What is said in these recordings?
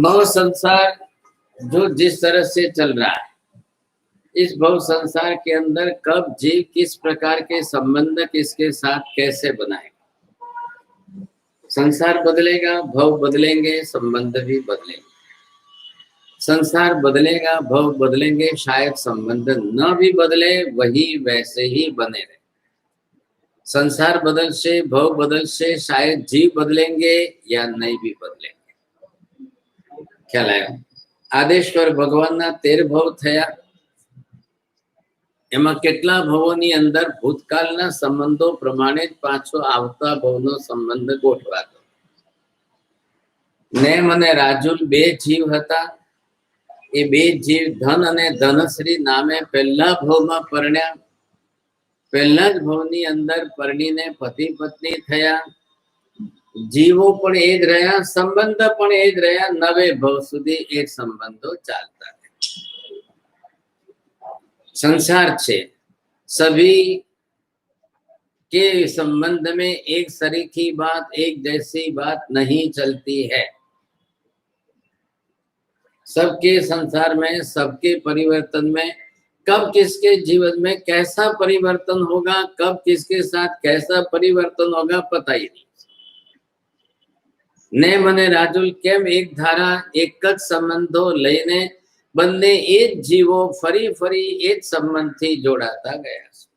भव संसार जो जिस तरह से चल रहा है, इस भव संसार के अंदर कब जीव किस प्रकार के संबंध किसके साथ कैसे बनाएगा। संसार बदलेगा, भव बदलेंगे, संबंध भी बदलेंगे। संसार बदलेगा, भव बदलेंगे, शायद संबंध न भी बदले, वही वैसे ही बने रहे। संसार बदल से, भव बदल से शायद जीव बदलेंगे या नहीं भी बदलेंगे। ख्याल आया? आदेश्वर भगवानना 13 भव थया। एमा કેટલા ભવોની અંદર ભૂતકાળના સંબંધો પ્રમાણે જ પાછો આવતા ભવનો સંબંધ ગોઠવાતો. નેમ અને રાજુલ બે જીવ હતા. એ બે જીવ ધન અને ધનશ્રી નામે પહેલા ભવમાં પરણ્યા. પહેલા જ ભવની અંદર પરણીને પતિ પત્ની થયા. जीवो पण एज रहा, संबंध पण एज रहा, नवे भव सुधी ए संबंधो चालता है। संसार छे, सभी के संबंध में एक सरीखी बात, एक जैसी बात नहीं चलती है। सबके संसार में, सबके परिवर्तन में कब किसके जीवन में कैसा परिवर्तन होगा, कब किसके साथ कैसा परिवर्तन होगा, पता ही नहीं। ने मने राजुल केम एक धारा एक ज संबंधो लईने बंने एज जीवो फरी फरी एज संबंध थी जोड़ाता गया।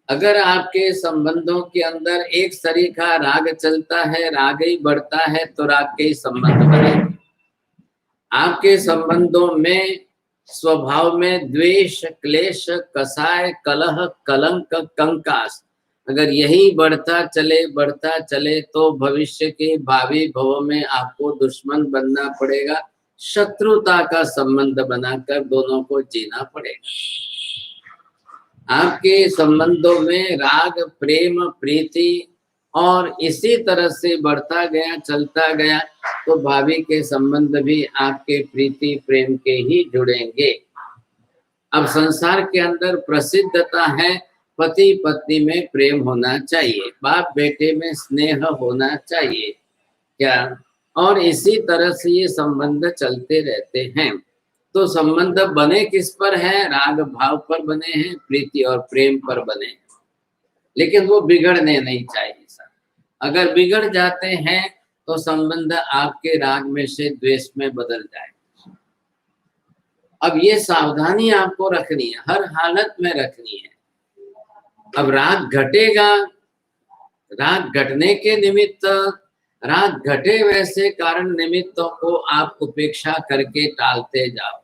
अगर आपके संबंधों के अंदर एक सरीखा राग चलता है, राग ही बढ़ता है, तो राग के संबंध बनेंगे। आपके संबंधों में स्वभाव में द्वेष, क्लेश, कसाय, कलह, कलंक, कंकास अगर यही बढ़ता चले तो भविष्य के भावी भवों में आपको दुश्मन बनना पड़ेगा। शत्रुता का संबंध बनाकर दोनों को जीना पड़ेगा। आपके संबंधों में राग, प्रेम, प्रीति और इसी तरह से बढ़ता गया, चलता गया, तो भावी के संबंध भी आपके प्रीति प्रेम के ही जुड़ेंगे। अब संसार के अंदर प्रसिद्धता है पति पत्नी में प्रेम होना चाहिए, बाप बेटे में स्नेह होना चाहिए, क्या? और इसी तरह से ये संबंध चलते रहते हैं। तो संबंध बने किस पर है? राग भाव पर बने हैं, प्रीति और प्रेम पर बने हैं। लेकिन वो बिगड़ने नहीं चाहिए सर। अगर बिगड़ जाते हैं तो संबंध आपके राग में से द्वेष में बदल जाएगा। अब ये सावधानी आपको रखनी है, हर हालत में रखनी है। अब राग घटेगा, राग घटने के निमित्त, राग घटे वैसे कारण निमित्तों को आप उपेक्षा करके टालते जाओ।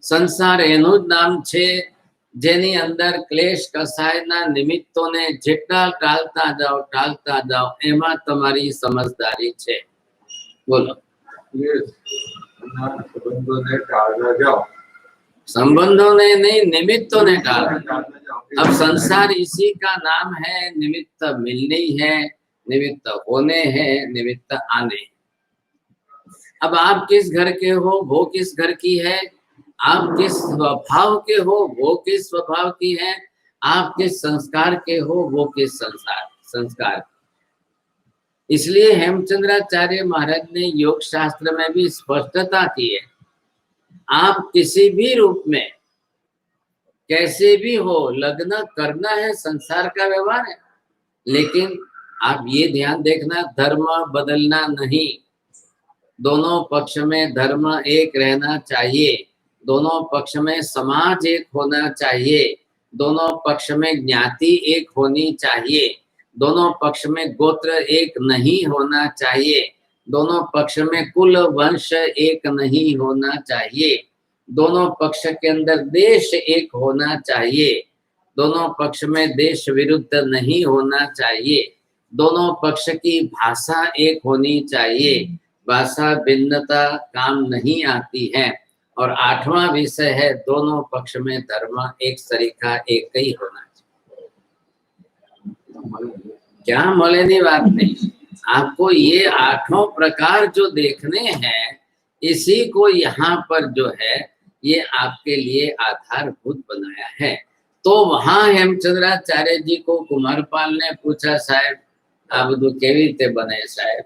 संसार एनु ज नाम छे जेनी अंदर क्लेश कसायना निमित्तों ने जेटला टालता जाओ एमा तमारी समझदारी छे। बोलो। संबंधों ने नहीं, निमित्तों ने टाला। अब संसार इसी का नाम है। निमित्त मिलने है, निमित्त होने हैं, निमित्त आने। अब आप किस घर के हो, वो किस घर की है। आप किस स्वभाव के हो, वो किस स्वभाव की है। आप किस संस्कार के हो, वो किस संस्कार संस्कार। इसलिए हेमचंद्राचार्य महाराज ने योग शास्त्र में भी स्पष्टता की है, आप किसी भी रूप में कैसे भी हो, लग्न करना है, संसार का व्यवहार है, लेकिन आप ये ध्यान देखना, धर्म बदलना नहीं। दोनों पक्ष में धर्म एक रहना चाहिए, दोनों पक्ष में समाज एक होना चाहिए, दोनों पक्ष में ज्ञाति एक होनी चाहिए, दोनों पक्ष में गोत्र एक नहीं होना चाहिए, दोनों पक्ष में कुल वंश एक नहीं होना चाहिए, दोनों पक्ष के अंदर देश एक होना चाहिए, दोनों पक्ष में देश विरुद्ध नहीं होना चाहिए, दोनों पक्ष की भाषा एक होनी चाहिए, भाषा भिन्नता काम नहीं आती है। और 8वां विषय है, दोनों पक्ष में धर्म एक सरीखा एक ही होना चाहिए। क्या मौलेनी बात नहीं, आपको ये 8 प्रकार जो देखने हैं, इसी को यहाँ पर जो है ये आपके लिए आधारभूत बनाया है। तो वहां हेमचंद्राचार्य जी को कुमारपाल ने पूछा, साहब आप तो केवी रीते बने साहब?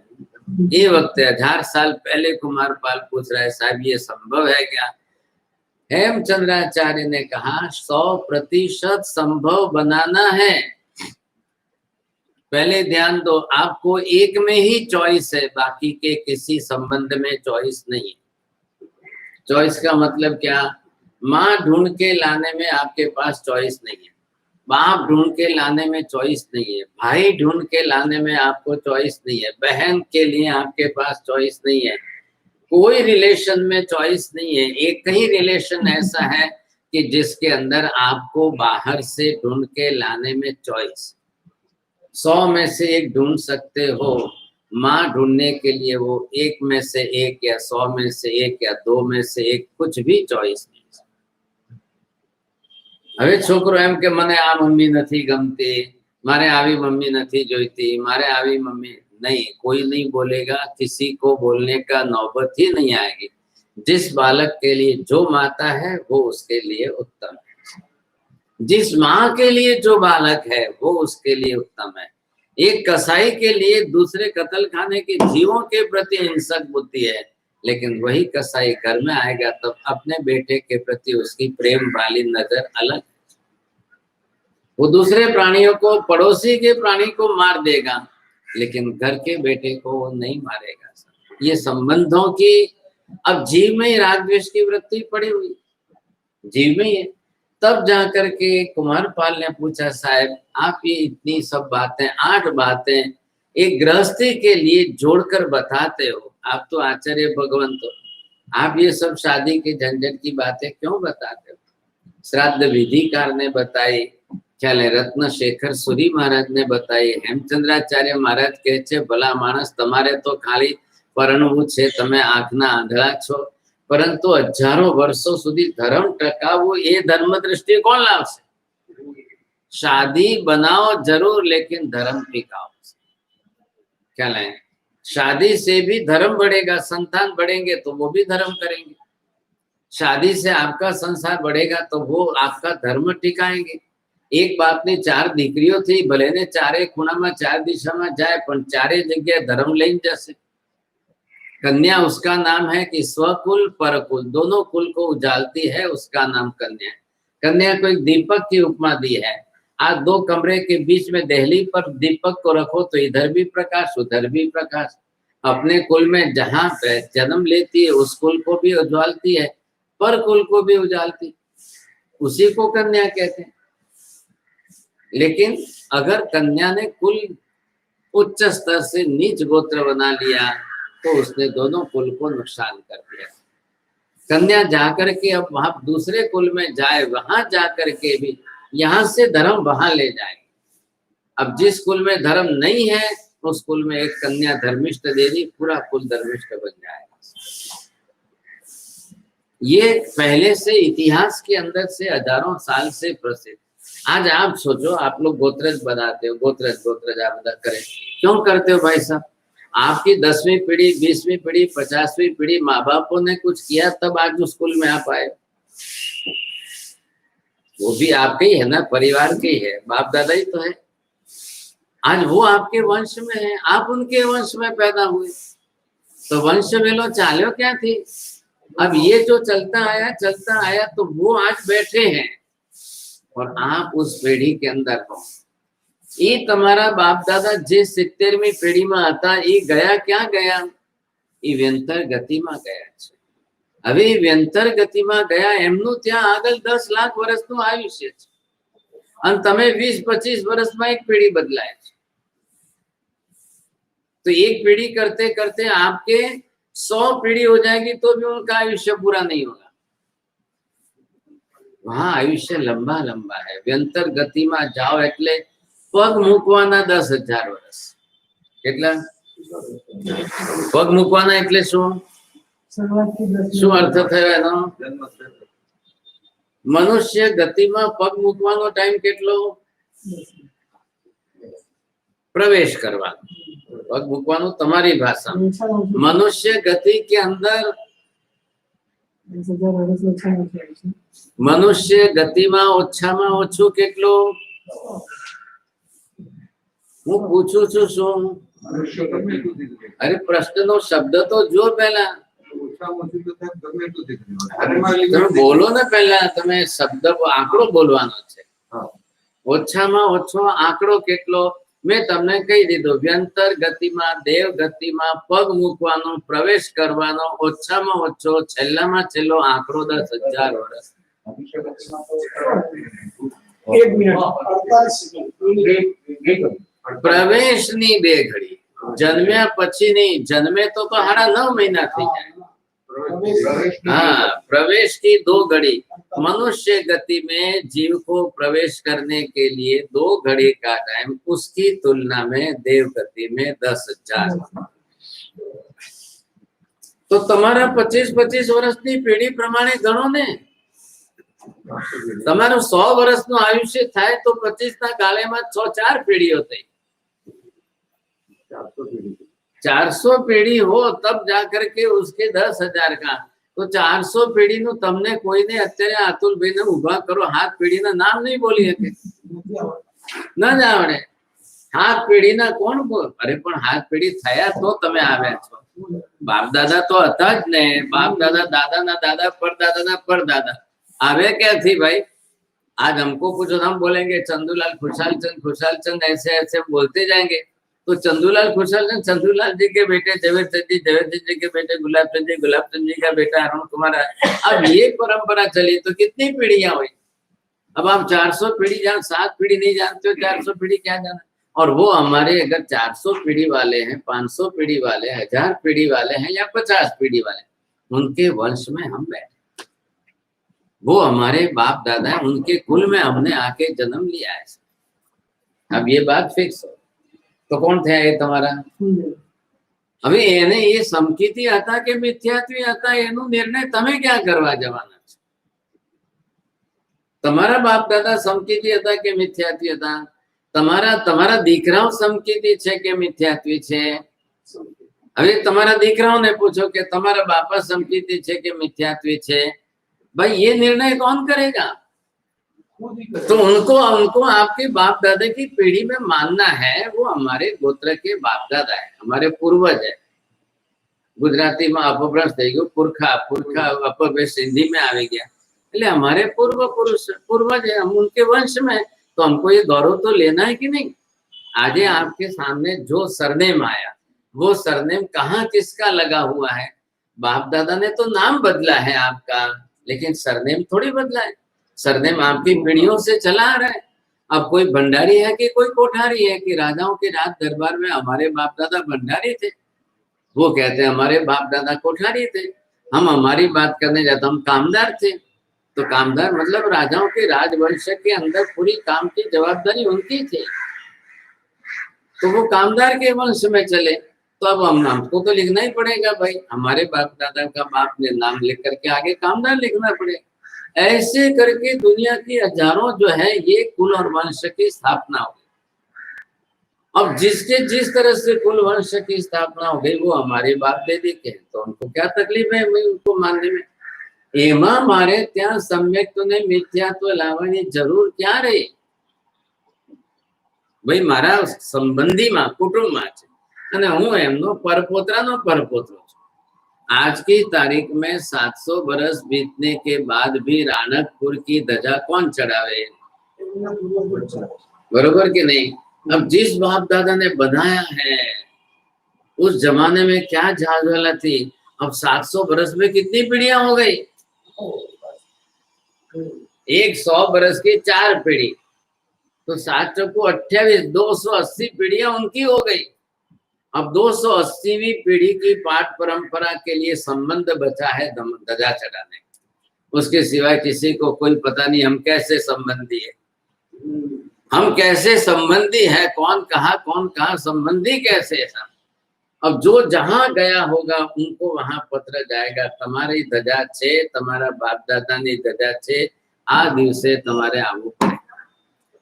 ये वक्त 1000 साल पहले कुमारपाल पूछ रहा है, साहब ये संभव है क्या? हेमचंद्राचार्य ने कहा 100% संभव बनाना है। पहले ध्यान दो, आपको एक में ही चॉइस है, बाकी के किसी संबंध में चॉइस नहीं है। चॉइस का मतलब क्या? माँ ढूंढ के लाने में आपके पास चॉइस नहीं है, बाप ढूंढ के लाने में चॉइस नहीं है, भाई ढूंढ के लाने में आपको चॉइस नहीं है, बहन के लिए आपके पास चॉइस नहीं है, कोई रिलेशन में चॉइस नहीं है। एक ही रिलेशन ऐसा है कि जिसके अंदर आपको बाहर से ढूंढ के लाने में चॉइस, 100 में से एक ढूंढ सकते हो, माँ ढूंढने के लिए वो 1 में से 1 या 100 में से 1 या 2 में से 1, कुछ भी चॉइस नहीं। હવે છોકરો એમ કે મને આ મમ્મી નથી ગમતી, મારે આવી મમ્મી નથી જોઈતી, મારે આવી मम्मी नहीं, कोई नहीं बोलेगा, किसी को बोलने का नौबत ही नहीं आएगी। जिस बालक के लिए जो माता है वो उसके लिए उत्तम है, जिस माँ के लिए जो बालक है वो उसके लिए उत्तम है। एक कसाई के लिए दूसरे कत्ल खाने के जीवों के प्रति हिंसक बुद्धि है, लेकिन वही कसाई घर में आएगा तब अपने बेटे के प्रति उसकी प्रेम वाली नजर अलग है। वो दूसरे प्राणियों को, पड़ोसी के प्राणी को मार देगा, लेकिन घर के बेटे को वो नहीं मारेगा। ये संबंधों की, अब जीव में ही राग द्वेष की वृत्ति पड़ी हुई, जीव में ही है। तब जाकर के कुमारपाल ने पूछा, साहब आप ये इतनी सब बातें, 8 बातें एक गृहस्थी के लिए जोड़कर बताते हो, आप तो आचार्य भगवंत हो, आप ये सब शादी के झंझट की बातें क्यों बताते हो? श्राद्ध विधिकार ने बताई, ख्याल है रत्न शेखर सूरी महाराज ने बताई, हेमचंद्राचार्य महाराज કહે છે ભલા માણસ તમારે તો ખાલી પરણવું છે, તમે આંખના આંધળા છો, પરંતુ હજારો વર્ષો સુધી ધર્મ ટકાવવું એ ધર્મ દૃષ્ટિ કોણ લાવશે? शादी बनाओ जरूर, लेकिन धर्म टिकाओ। क्या है, शादी से भी धर्म बढ़ेगा, संतान बढ़ेंगे तो वो भी धर्म करेंगे, शादी से आपका संसार बढ़ेगा तो वो आपका धर्म टिकाएंगे। एक बाप ने 4 દીકરીઓ थी, भले ने 4 ખૂણામાં 4 દિશામાં જાય, પણ 4 જગ્યાએ धर्म લઈને જશે। कन्या उसका नाम है कि स्वकुल परकुल दोनों कुल को उजालती है, उसका नाम कन्या है। कन्या को एक दीपक की उपमा दी है। आज 2 कमरे के बीच में देहली पर दीपक को रखो तो इधर भी प्रकाश उधर भी प्रकाश, अपने कुल में जहां जन्म लेती है उस कुल को भी उजालती है, पर कुल को भी उजालती, उसी को कन्या कहते हैं। लेकिन अगर कन्या ने कुल उच्च स्तर से नीच गोत्र बना लिया तो उसने दोनों कुल को नुकसान कर दिया। कन्या जाकर के अब वहां दूसरे कुल में जाए, वहां जाकर के भी यहाँ से धर्म वहां ले जाए। अब जिस कुल में धर्म नहीं है उस कुल में एक कन्या धर्मिष्ठ दे दी, पूरा कुल धर्मिष्ठ बन जाएगा। ये पहले से इतिहास के अंदर से हजारों साल से प्रसिद्ध। आज आप सोचो, आप लोग गोत्रज बनाते हो, गोत्रज गोत्रज आप करें, क्यों करते हो भाई साहब? आपकी 10वीं पीढ़ी, 20वीं पीढ़ी, 50वीं पीढ़ी माँ बापों ने कुछ किया तब आज उस स्कूल में आप आए। वो भी आपके ही है ना, परिवार के ही है, बाप दादा ही तो है। आज वो आपके वंश में है, आप उनके वंश में पैदा हुए, तो वंश वेलो चालो क्या थी। अब ये जो चलता आया तो वो आज बैठे हैं और आप उस पीढ़ी के अंदर हो। ये तुम्हारा बाप दादा जे 70મી પેઢી માં હતા એ ગયા ક્યાં ગયા? એ વ્યંતર ગતિમાં ગયા છે। હવે વ્યંતર ગતિમાં ગયા, એમનું ત્યાં આગળ 10 લાખ વર્ષનું આયુષ્ય છે અને તમે 20-25 વર્ષમાં એક પેઢી બદલાય છે। तो एक पीढ़ी करते करते आपके 100 पीढ़ी हो जाएगी तो भी उनका आयुष्य पूरा नहीं होगा। वहां आयुष्य लंबा लंबा है। व्यंतर गति में जाओ એટલે પગ મૂકવાના 10,000 વર્ષ। કેટલા પગ મૂકવાના એટલે શું શું અર્થ થયો એનો? મનુષ્ય ગતિમાં પગ મૂકવાનો ટાઈમ કેટલો? પ્રવેશ કરવાનો। પગ મૂકવાનું તમારી ભાષા। મનુષ્ય ગતિ के अंदर મનુષ્ય ગતિમાં ઓછામાં ઓછું કેટલું? હું પૂછું છું શું? અરે પ્રશ્નનો શબ્દ તો જો પહેલા તમે બોલો ને, પહેલા તમે શબ્દ આંકડો બોલવાનો છે। ઓછામાં ઓછો આંકડો કેટલો? મેં તમને કહી દીધું, વ્યંતર ગતિમાં દેવ ગતિમાં પગ મૂકવાનો, પ્રવેશ કરવાનો ઓછામાં ઓછો છેલ્લામાં છેલ્લો આંકડો 10,000 વર્ષ। પ્રવેશની 2 ઘડી, જન્મ્યા પછીની, જન્મે તો 9.5 મહિના થઈ જાય। हाँ, प्रवेश की 2 घड़ी। मनुष्य गति में जीव को प्रवेश करने के लिए 2 घड़ी का टाइम, उसकी तुलना में देव गति में 10,000। तो तुम्हारा 25-25 વર્ષની પેઢી પ્રમાણે ગણો ને। તમારું 100 વર્ષનું આયુષ્ય થાય તો 25 ના ગાળેમાં 104 પેઢીઓ થઈ। 400 પેઢી हो तब जाकर के उसके 10,000 का। तो 400 પેઢી નું તમને કોઈને અત્યારે આતુલભાઈ ને ઉભા કરો, હાથ પેઢીના નામ નહીં બોલી શકે, ન જ આવડે। હાથ પેઢીના કોણ બોલ? અરે પણ હાથ પેઢી થયા તો તમે આવ્યા છો। બાપ દાદા તો હતા જ ને। બાપ દાदा દાદાના દાદા પરદાદાના પરદાदा आवे क्या थी भाई? आज हमको पूछो, हम बोलेंगे चंदूलाल खुशाल चंद ऐसे ऐसे बोलते जाएंगे। तो चंदूलाल चंदूलाल जी के बेटे जवेरचंद जी के बेटे गुलाबचंद जी का बेटा अरुण कुमार। अब ये परंपरा चली तो कितनी पीढ़ियां हुई? अब आप 400 पीढ़ी जान, 7 पीढ़ी नहीं जानते हो, 400 पीढ़ी क्या जाना। और वो हमारे अगर 400 पीढ़ी वाले हैं, 500 पीढ़ी वाले, 1000 पीढ़ी वाले हैं या 50 पीढ़ी वाले, उनके वंश में हम बैठे, वो हमारे बाप दादा है, उनके कुल में हमने आके जन्म लिया है। अब ये बात फिक्स हो तो कौन थे ये तुम्हारा? હવે એને એ સમકીતી હતા કે મિથ્યાત્વી હતા એનો નિર્ણય તમે ક્યાં કરવા જવાના છો? તમારા બાપ દાદા સમકીતી હતા કે મિથ્યાત્વી હતા? તમારા દીકરાઓ સમકીતી છે કે મિથ્યાત્વી છે? હવે તમારા દીકરાઓને પૂછો કે તમારા બાપા સમકીતી છે કે મિથ્યાત્વી છે? भाई ये निर्णय कौन करेगा? तो उनको आपके बाप दादा की पीढ़ी में मानना है। वो हमारे गोत्र के बाप दादा है, हमारे पूर्वज है। गुजराती में अपभ्रंश થઈ ગયો, पुरखा अपभ्रंश हिंदी में आ गया। એટલે हमारे पूर्वज है, हम उनके वंश में। तो हमको ये गौरव तो लेना है कि नहीं? आज आपके सामने जो सरनेम आया, वो सरनेम कहाँ किसका लगा हुआ है? बाप दादा ने तो नाम बदला है आपका, लेकिन सरनेम थोड़ी बदला है। सरनेम आपकी पीढ़ियों से चला आ रहा है। अब कोई भंडारी है कि कोई कोठारी है? कि राजाओं के राज दरबार में हमारे बाप दादा भंडारी थे, वो कहते हैं हमारे बाप दादा कोठारी थे। हम हमारी बात करने जाते, हम कामदार थे। तो कामदार मतलब राजाओं के राजवंश के अंदर पूरी काम की जवाबदारी उनकी थी, तो वो कामदार के वंश में चले। तो अब हमको तो लिखना ही पड़ेगा भाई, हमारे बाप दादा का बाप ने नाम लिख करके आगे कामदार लिखना पड़ेगा। ऐसे करके दुनिया की हजारों जो है ये कुल और वंश की स्थापना हो गई। अब जिसके जिस तरह से कुल वंश की स्थापना हो गई वो हमारे बाप दादा के, तो उनको क्या तकलीफ है उनको मानने में? एमा मारे त्या सम्यक ने मिथ्यात्व लावવાની જરૂર क्या रही? भाई मारा संबंधी में कुटुंब में અને હું એમનો પરપોતરાનો પરપોતરો છું। आज की तारीख में 700 बरस बीतने के बाद भी राणकपुर की ध्वजा कौन चढ़ावे? बरोबर कि नहीं? अब जिस बाप दादा ने बनाया है उस जमाने में क्या झालझाला थी, अब 700 बरस में कितनी पीढ़ियां हो गई? 100 बरस की 4 पीढ़ी, तो 7 चौको 28, 280 पीढ़ियां उनकी हो गई। अब 280वीं पीढ़ी की पाठ परंपरा के लिए संबंध बचा है ध्वजा चढ़ाने, उसके सिवाय किसी को कोई पता नहीं हम कैसे संबंधी है, हम कैसे संबंधी है, कौन कहा संबंधी कैसे है। अब जो जहां गया होगा उनको वहां पत्र जाएगा, तुम्हारी ध्वजा छे, तुम्हारा बाप दादा ની ध्वजा छे, आ दिवसे तुम्हारे आवવું पड़ेगा।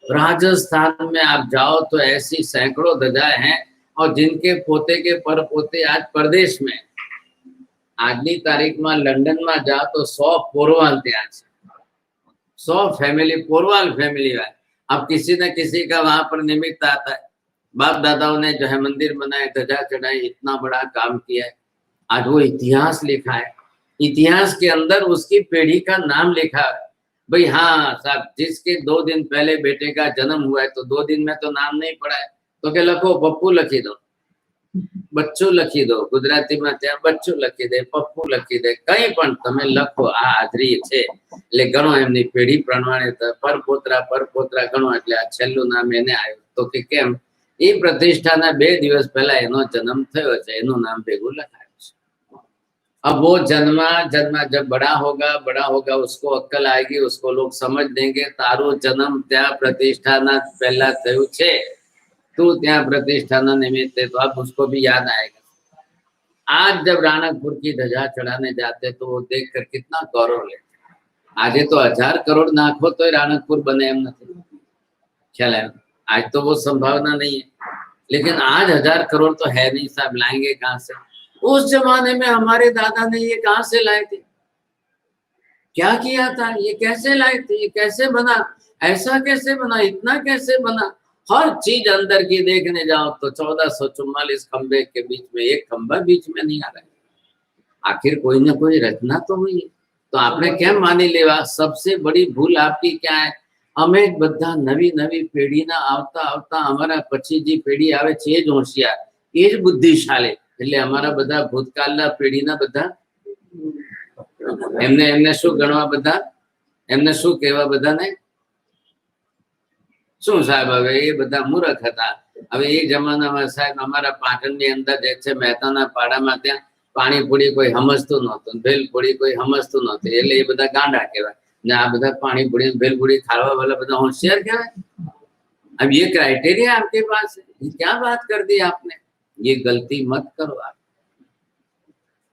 राजस्थान में आप जाओ तो ऐसी सैकड़ों ध्वजाएं हैं, और जिनके पोते के पर पोते आज प्रदेश में, आजनी तारीख में लंडन में जाओ तो 100 पोरवाल त्या 100 फैमिली पोरवाल फैमिली है। अब किसी न किसी का वहां पर निमित्त आता है, बाप दादाओं ने जो है मंदिर बनाए, ध्वजा चढ़ाई, इतना बड़ा काम किया है, आज वो इतिहास लिखा है, इतिहास के अंदर उसकी पीढ़ी का नाम लिखा है। भाई हाँ साहब, जिसके 2 दिन पहले बेटे का जन्म हुआ है तो 2 दिन में तो नाम नहीं पड़ा है, तो के लखो पप्पू लखी दो, बच्चू लखी दो, गुजराती में त्या बच्चू लखी दे, पप्पू लखी दे, कई पण तमे लखो आ हाजरी छे એટલે ઘણો એમની પેઢી પ્રમાણે પરપોતરા ઘણો એટલે આ છેલ્લું નામ એને આવ્યું। તો કે કેમ? એ प्रतिष्ठाना 2 દિવસ પહેલા એનો જન્મ થયો છે, એનું નામ ભેગું લખાયું છે। अब वो जन्मा जब बड़ा होगा उसको अक्कल आएगी, उसको लोग समझ देंगे तारो जन्म त्या प्रतिष्ठाना पहला थयो छे, तू त्या प्रतिष्ठाना निमित्ते, तो अब उसको भी याद आएगा। आज जब राणकपुर की ध्वजा चढ़ाने जाते तो वो देखकर कितना गौरव लेते। आजे तो 1000 करोड़ नाखो तो राणकपुर बने एम नहीं, ख्याल है? आज तो वो संभावना नहीं है, लेकिन आज 1000 करोड़ तो है नहीं साहब, लाएंगे कहाँ से? उस जमाने में हमारे दादा ने ये कहाँ से लाए थे, क्या किया था, ये कैसे लाए थे, ये कैसे बना, ऐसा कैसे बना, इतना कैसे बना? हर चीज अंदर की देखने जाओ तो 1444 खंबे के बीच में एक खंबा बीच में नहीं आ रहा है। आखिर कोई ना कोई रचना तो हुई है, तो आपने क्या मानी लेवा? सबसे बड़ी भूल आपकी क्या है? અમે બધા નવી પેઢીના આવતા અમારા પછી જે પેઢી આવે છે એ જ હોશિયાર, એ જ બુદ્ધિશાળી, એટલે અમારા બધા ભૂતકાળના પેઢીના બધા એમને શું ગણવા, બધા એમને શું કહેવા બધાને? શું સાહેબ હવે એ બધા મૂર્ખ હતા। હવે એ જમાનામાં સાહેબ અમારા પાટણની અંદર જે છે મહેતાના પાડામાં ત્યાં પાણીપુરી કોઈ સમજતું નહોતું, ભેલપુરી કોઈ સમજતું નહોતું, એટલે એ બધા ગાંડા કહેવાય ને આ બધા પાણીપુરી ભેલપુરી ખાવા वाला બધા હોશિયાર કહેવાય। अब ये क्राइटेरिया आपके पास है, ये क्या बात कर दी आपने? ये गलती मत करो आप।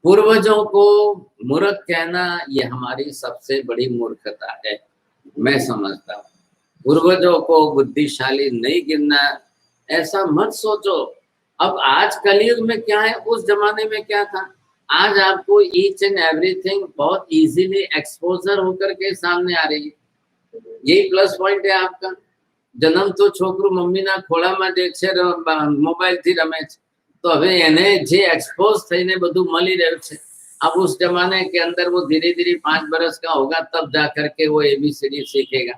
पूर्वजों को मूर्ख कहना ये हमारी सबसे बड़ी मूर्खता है, मैं समझता हूँ। पूर्वजों को बुद्धिशाली नहीं गिनना, ऐसा मत सोचो। अब आज कलयुग में क्या है, उस जमाने में क्या था? आज आपको ईच एंड एवरीथिंग बहुत इजीली एक्सपोजर होकर के सामने आ रही है, यही प्लस पॉइंट है आपका। जन्म तो छोकरू मम्मी ना खोला में जे छे मोबाइल थी रमे छे, तो हवे एने जे एक्सपोज थईने बधु मળી રહ્યું છે। अब उस जमाने के अंदर वो धीरे धीरे 5 बरस का होगा तब जाकर के वो एबीसीडी सीखेगा।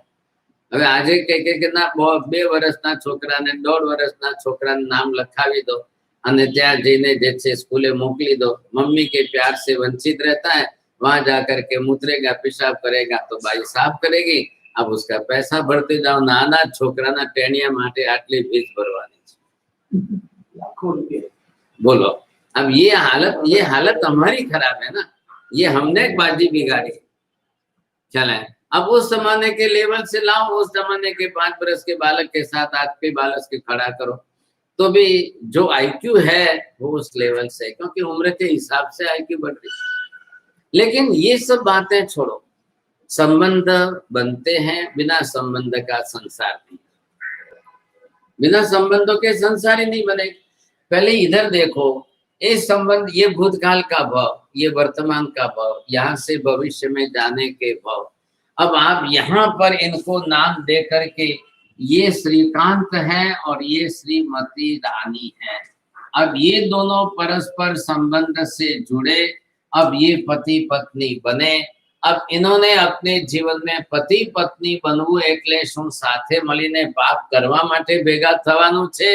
હવે આજે કે ના 2 વર્ષના છોકરાને 1.5 વર્ષના છોકરાને નામ લખાવી દો અને ત્યાં જઈને જે છે સ્કૂલે મોકલી દો, मम्मी के प्यार से वंचित रहता है, वहां जाकर के मुतरेगा, पेशाब करेगा तो बाई साफ करेगी। अब उसका पैसा भरते जाओ, नाना छोकराना टेणिया माटे आटली फीस भरवानी छे, लाखों रुपया। बोलो, अब ये हालत हमारी खराब है ना, ये हमने बाजी बिगाड़ी, ख्याल है? अब उस जमाने के लेवल से लाओ, उस जमाने के 5 बरस के बालक के साथ आज के बालक के खड़ा करो, तो भी जो आईक्यू है वो उस लेवल से, क्योंकि उम्र के हिसाब से आईक्यू बढ़ रही। लेकिन ये सब बातें छोड़ो, संबंध बनते हैं, बिना संबंध का संसार नहीं, बिना संबंधों के संसार ही नहीं बने। पहले इधर देखो, ये संबंध, ये भूतकाल का भाव, ये वर्तमान का भाव, यहाँ से भविष्य में जाने के भाव। अब आप यहाँ पर इनको नाम दे करके ये श्रीकांत है और ये श्रीमती रानी है। अब ये दोनों परस्पर संबंध से जुड़े, अब ये पति पत्नी बने। अब इन्होंने अपने जीवन में पति पत्नी बनવું એટલે શું સાથે મળીને પાપ કરવા માટે ભેગા થવાનું છે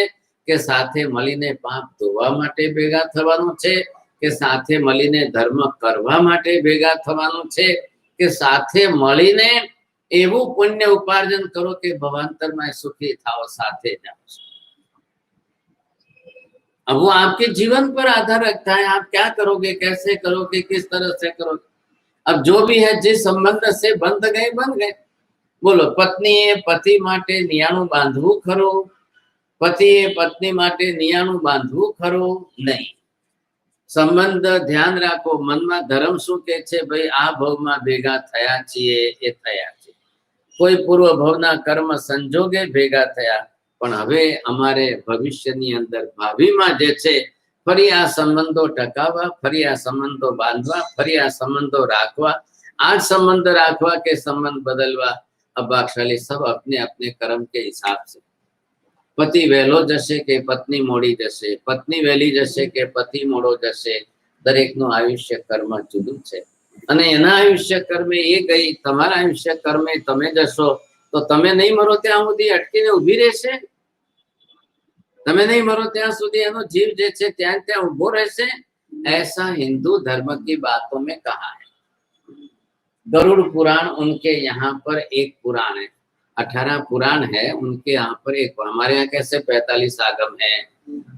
કે સાથે મળીને પાપ ધોવા માટે ભેગા થવાનું છે કે સાથે મળીને ધર્મ કરવા માટે ભેગા થવાનું છે કે સાથે મળીને એવું પુણ્ય ઉપાર્જન કરો કે ભવાંતરમાં સુખી થાઓ સાથે જાઓ। अब वो आपके जीवन पर आधार रखता है, आप क्या करोगे, कैसे करोगे, किस तरह से करोगे। अब जो भी है जिस संबंध से बंध गए बन गए। बोलो, पत्नीए पति माटे नियाणु बांधवू खरो, पतिए पत्नी माटे नियाणु बांधवू खरो नहीं। संबंध ध्यान राखो, मन में धर्म शू के छे भाई आ भव में भेगा थया छीए ए थया छे। कोई पूर्व भवना कर्म संजोगे भेगा थया, पण हवे अमारे भविष्यनी अंदर भावीमां जे छे फरी आ संबंधो टकावा, फरी आ संबंधो बांधवा, फरी आ संबंधो राखवा। आज संबंध राखवा के संबंध बदलवा, अब भागशाली सब अपने अपने कर्म के हिसाब से। पति वहेलो जशे के पत्नी मोड़ी जशे, पत्नी वहेली जशे के पति मोड़ो जशे। दरेकनुं आयुष्य कर्म जुदुं छे अने एना आयुष्य कर्मे ए गई, तमारा आयुष्य कर्मे तमे जशो तो तमे नहीं मरो त्यां सुधी अटकीने उभी रहेशे। तमे नहीं मरो त्यां सुधी एनो जीव जे छे त्यां त्यां उभो रहेशे। ऐसा हिंदू धर्म की बातों में कहा है। गरुड़ पुराण उनके यहाँ पर एक पुराण है, 18 पुराण है उनके यहाँ पर एक। हमारे यहाँ कैसे 45 आगम है,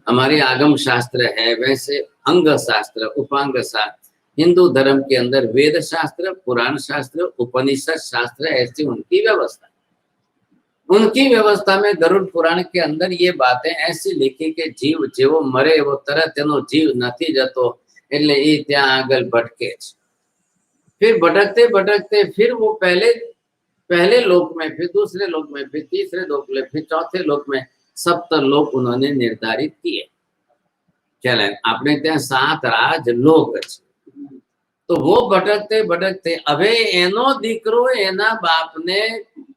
हमारे आगम शास्त्र है, वैसे अंग शास्त्र, उपांग शास्त्र। हिंदू धर्म के अंदर वेद शास्त्र, पुराण शास्त्र, उपनिषद शास्त्र, ऐसी उनकी व्यवस्था। उनकी व्यवस्था में गरुड़ पुराण के अंदर ये बातें ऐसी लिखी कि जीव जेवो मरे वो तरत तेनो जीव नहीं जतो, એટલે એ ત્યાં આગળ भटके। फिर भटकते भटकते फिर वो पहले लोक में, फिर दूसरे लोक में, फिर तीसरे लोक में, फिर चौथे लोक में, सप्त लोक उन्होंने निर्धारित किए। चले आपने ત્યાં 7 राज लोक छे। तो वो भटकते भटकते अबे एनो दीकरो एना बाप ने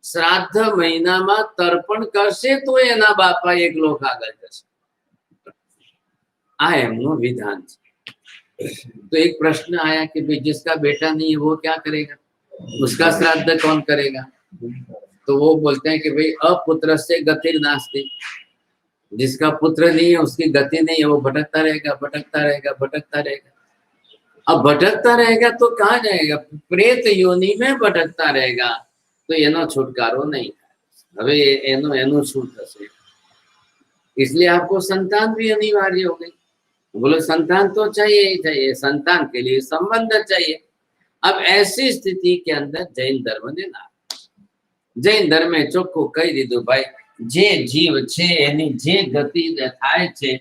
श्राद्ध महीना में तर्पण करशे तो एना बापा एक लोक आगळ जशे। आ एमनो विधान छे। तो एक प्रश्न आया कि भाई जिसका बेटा नहीं है वो क्या करेगा, उसका श्राद्ध कौन करेगा। तो वो बोलते हैं कि भाई अपुत्र से गतिर नास्ति, जिसका पुत्र नहीं है उसकी गति नहीं है, वो भटकता रहेगा भटकता रहेगा भटकता रहेगा। अब भटकता रहेगा तो कहाँ जाएगा, प्रेत योनि में भटकता रहेगा। तो एनो छुटकारो नहीं। हवे एनो एनो शू थशे। इसलिए आपको संतान भी अनिवार्य हो गई। बोलो संतान तो चाहिए ही चाहिए, संतान के लिए संबंध चाहिए। अब ऐसी स्थिति के अंदर जैन धर्म ने ना, जैन धर्म में चोख्खું કહી દીધું ભાઈ જે જીવ છે એની જે ગતિ થાય છે,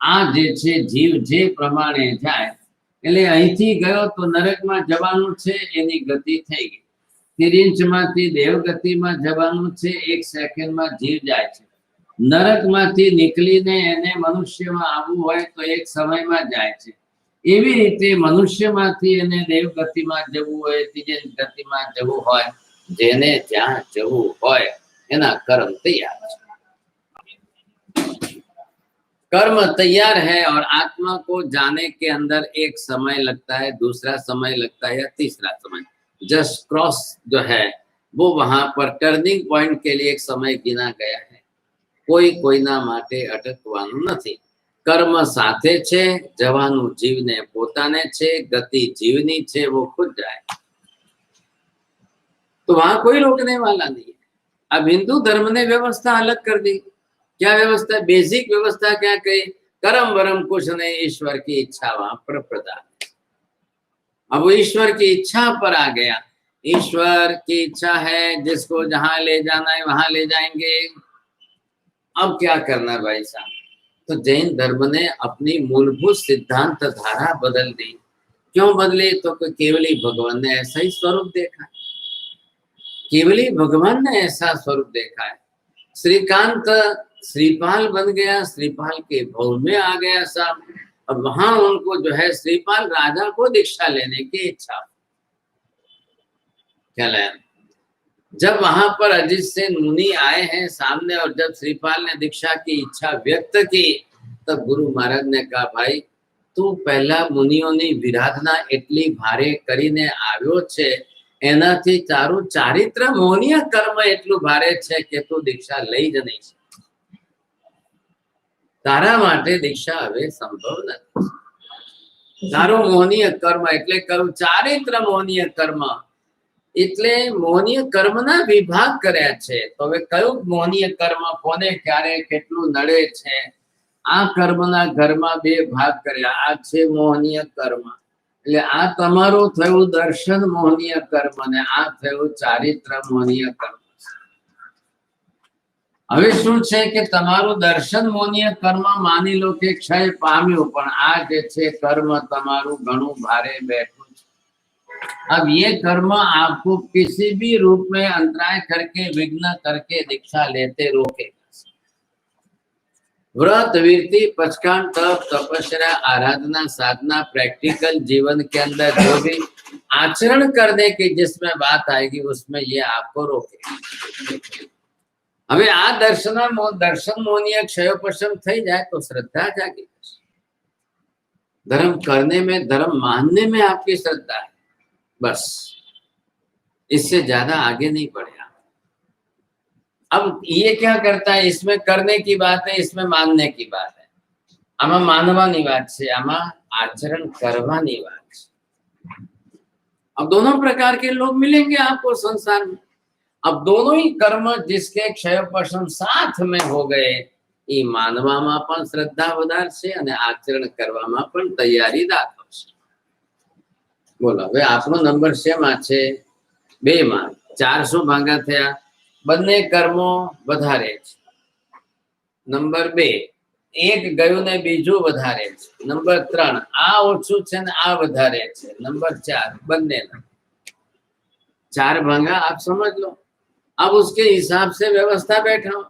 આ જે છે જીવ જે પ્રમાણે જાય એટલે અહીંથી ગયો તો નરકમાં જવાનું છે, એની ગતિ થઈ ગઈ। તિર્યંચમાંથી દેવગતિમાં જવાનું છે, 1 સેકન્ડમાં જીવ જાય છે। નરકમાંથી નીકળીને એને મનુષ્યમાં આવવું હોય તો 1 સમયમાં જાય છે। એવી રીતે મનુષ્યમાંથી એને દેવગતિમાં જવું હોય, ત્રીજી ગતિમાં જવું હોય, જેને જ્યાં જવું હોય એના કર્મ તૈયાર છે। कर्म तैयार है और आत्मा को जाने के अंदर एक समय लगता है, दूसरा समय लगता है या तीसरा समय। जस्ट क्रॉस जो है वो वहां पर टर्निंग पॉइंट के लिए एक समय गिना गया है। कोई कोईना माटे अटकवानुं नथी। कर्म साथे छे, जवानुं जीवने पोताने छे, गति जीवनी छे, वो खुद जाए तो वहां कोई रोकने वाला नहीं है। अब हिंदू धर्म ने व्यवस्था अलग कर दी। क्या व्यवस्था, बेसिक व्यवस्था क्या कही, कर्म वरम कुछ नहीं, ईश्वर की इच्छा वहां पर प्रदान। अब वो ईश्वर की इच्छा पर आ गया। ईश्वर की इच्छा है, जिसको जहां ले जाना है वहां ले जाएंगे। अब क्या करना भाई साहब, तो जैन धर्म ने अपनी मूलभूत सिद्धांत धारा बदल दी। क्यों बदली, तो केवली भगवान ने ऐसा ही स्वरूप देखा। केवली भगवान ने ऐसा स्वरूप देखा है। श्रीकांत श्रीपाल बन गया, श्रीपाल के भव में आ गया साहब। अब वहां उनको जो है श्रीपाल राजा को दीक्षा लेने की इच्छा। क्या जब वहां पर अजित सेन मुनि आए हैं सामने, और जब श्रीपाल ने दीक्षा की इच्छा व्यक्त की, तब गुरु महाराज ने कहा, भाई તું પહેલા મુનિઓની વિરાધના એટલી ભારે કરીને આવ્યો છે, એનાથી તારું ચારિત્ર મોહનીય કર્મ એટલું ભારે છે કે તું દીક્ષા લઈ જ નહીં શકે. તારા માટે દીક્ષા હવે સંભવ નથી. તારું મોહનીય કર્મ એટલે કરું ચારિત્ર મોહનીય કર્મ, એટલે મોહનીય કર્મના વિભાગ કર્યા છે. તો હવે કયું મોહનીય કર્મ કોને ક્યારે કેટલું નડે છે, આ કર્મના ઘરમાં બે ભાગ કર્યા. આ છે મોહનીય કર્મ, એટલે આ તમારું થયું દર્શન મોહનીય કર્મ, અને આ થયું ચારિત્ર મોહનીય કર્મ. હવે શું છે કે તમારું દર્શન મોહનીય કર્મ માની લો કે ક્ષય પામ્યું, પણ આ જે છે કર્મ તમારું ઘણું ભારે બેઠું છે. अब ये कर्म आपको किसी भी रूप में अंतराय करके विघ्न करके दीक्षा लेते रोके. व्रत वीरती पचकान तप तपस्या आराधना साधना प्रैक्टिकल जीवन के अंदर जो भी आचरण करने की जिसमें बात आएगी उसमें ये आपको रोके. હવે આ દર્શન મોહનીય क्षयोपशम થઈ जाए तो श्रद्धा जागी. धर्म करने में धर्म मानने में आपकी श्रद्धा है, बस इससे ज्यादा आगे नहीं बढ़ेगा. अब ये क्या करता है, इसमें करने की बात है, इसमें मानने की बात है. आमा मानवानी बात है, आमा आचरण करवानी बात है. अब दोनों प्रकार के लोग मिलेंगे आपको संसार में. अब दोनों ही कर्म जिसके क्षयोपशम साथ में हो गए, એ માનવામાં પણ શ્રદ્ધા વધારશે અને આચરણ કરવામાં પણ તૈયારી દાખવશે. બોલો હવે આપણો નંબર શેમાં છે? 2 માં. 400 ભાગા થયા. બંને કર્મો વધારે છે. નંબર 2, એક ગયું ને બીજું વધારે છે. નંબર 3, આ ઓછું છે ને આ વધારે છે. નંબર 4, બંને 4 ભાગા आप समझ लो. अब उसके हिसाब से व्यवस्था बैठाओ.